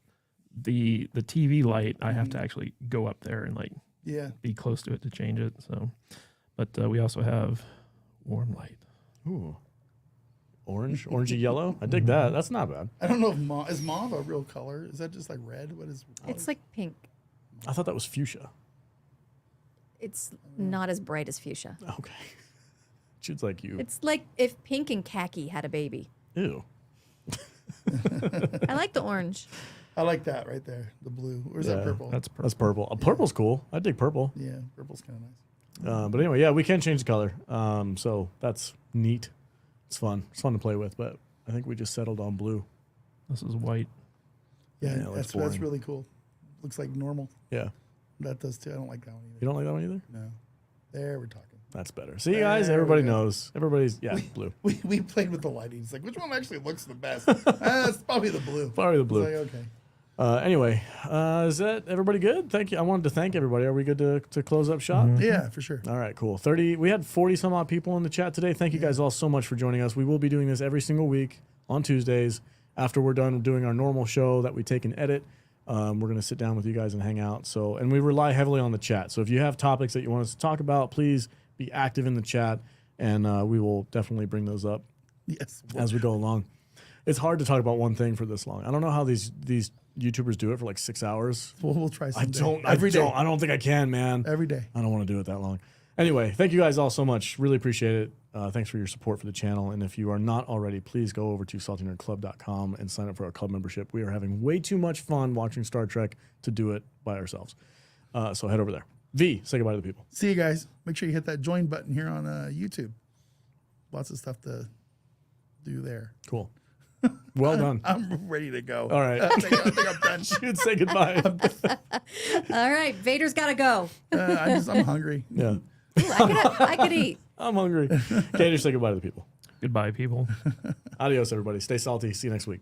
the TV light, I have to actually go up there and like Yeah. be close to it to change it. So, but we also have warm light. Ooh. Orangey yellow. I dig that. That's not bad. I don't know if is mauve a real color? Is that just like red? What is It's like pink. I thought that was fuchsia. It's not as bright as fuchsia. Okay. Jude's like you. It's like if pink and khaki had a baby. Ew. I like the orange. I like that right there. The blue. Or is that purple? That's purple. That's purple. Purple's cool. I dig purple. Yeah, purple's kind of nice. But anyway, yeah, we can change the color. So that's neat. It's fun. It's fun to play with, but I think we just settled on blue. This is white. Yeah, it looks that's boring. really cool. Looks like normal. Yeah. That does too. I don't like that one You either. don't like that one either? No. There we're talking. That's better. See, guys, There we everybody go. knows. Everybody's, blue. We played with the lighting. It's like, which one actually looks the best? It's probably the blue. Probably the It's blue. like, okay. Anyway, is that everybody good? Thank you. I wanted to thank everybody. Are we good to close up shop? Yeah, for sure. All right, cool. 30. We had 40 some odd people in the chat today. Thank you guys all so much for joining us. We will be doing this every single week on Tuesdays after we're done doing our normal show that we take and edit. We're going to sit down with you guys and hang out. So, and we rely heavily on the chat. So if you have topics that you want us to talk about, please be active in the chat, and we will definitely bring those up Yes. as we go along. It's hard to talk about one thing for this long. I don't know how these YouTubers do it for like 6 hours. We'll try I someday. don't. Every day. I don't think I can, man. Every day. I don't want to do it that long. Anyway, thank you guys all so much. Really appreciate it. Thanks for your support for the channel. And if you are not already, please go over to saltynerdclub.com and sign up for our club membership. We are having way too much fun watching Star Trek to do it by ourselves. So head over there. V, say goodbye to the people. See you guys. Make sure you hit that join button here on YouTube. Lots of stuff to do there. Cool. Well done. I'm ready to go. All right. I think I'm done. Shoot, say goodbye. All right, Vader's got to go. I'm hungry. Yeah. Ooh, I could eat. I'm hungry. Katie, say goodbye to the people. Goodbye, people. Adios, everybody. Stay salty. See you next week.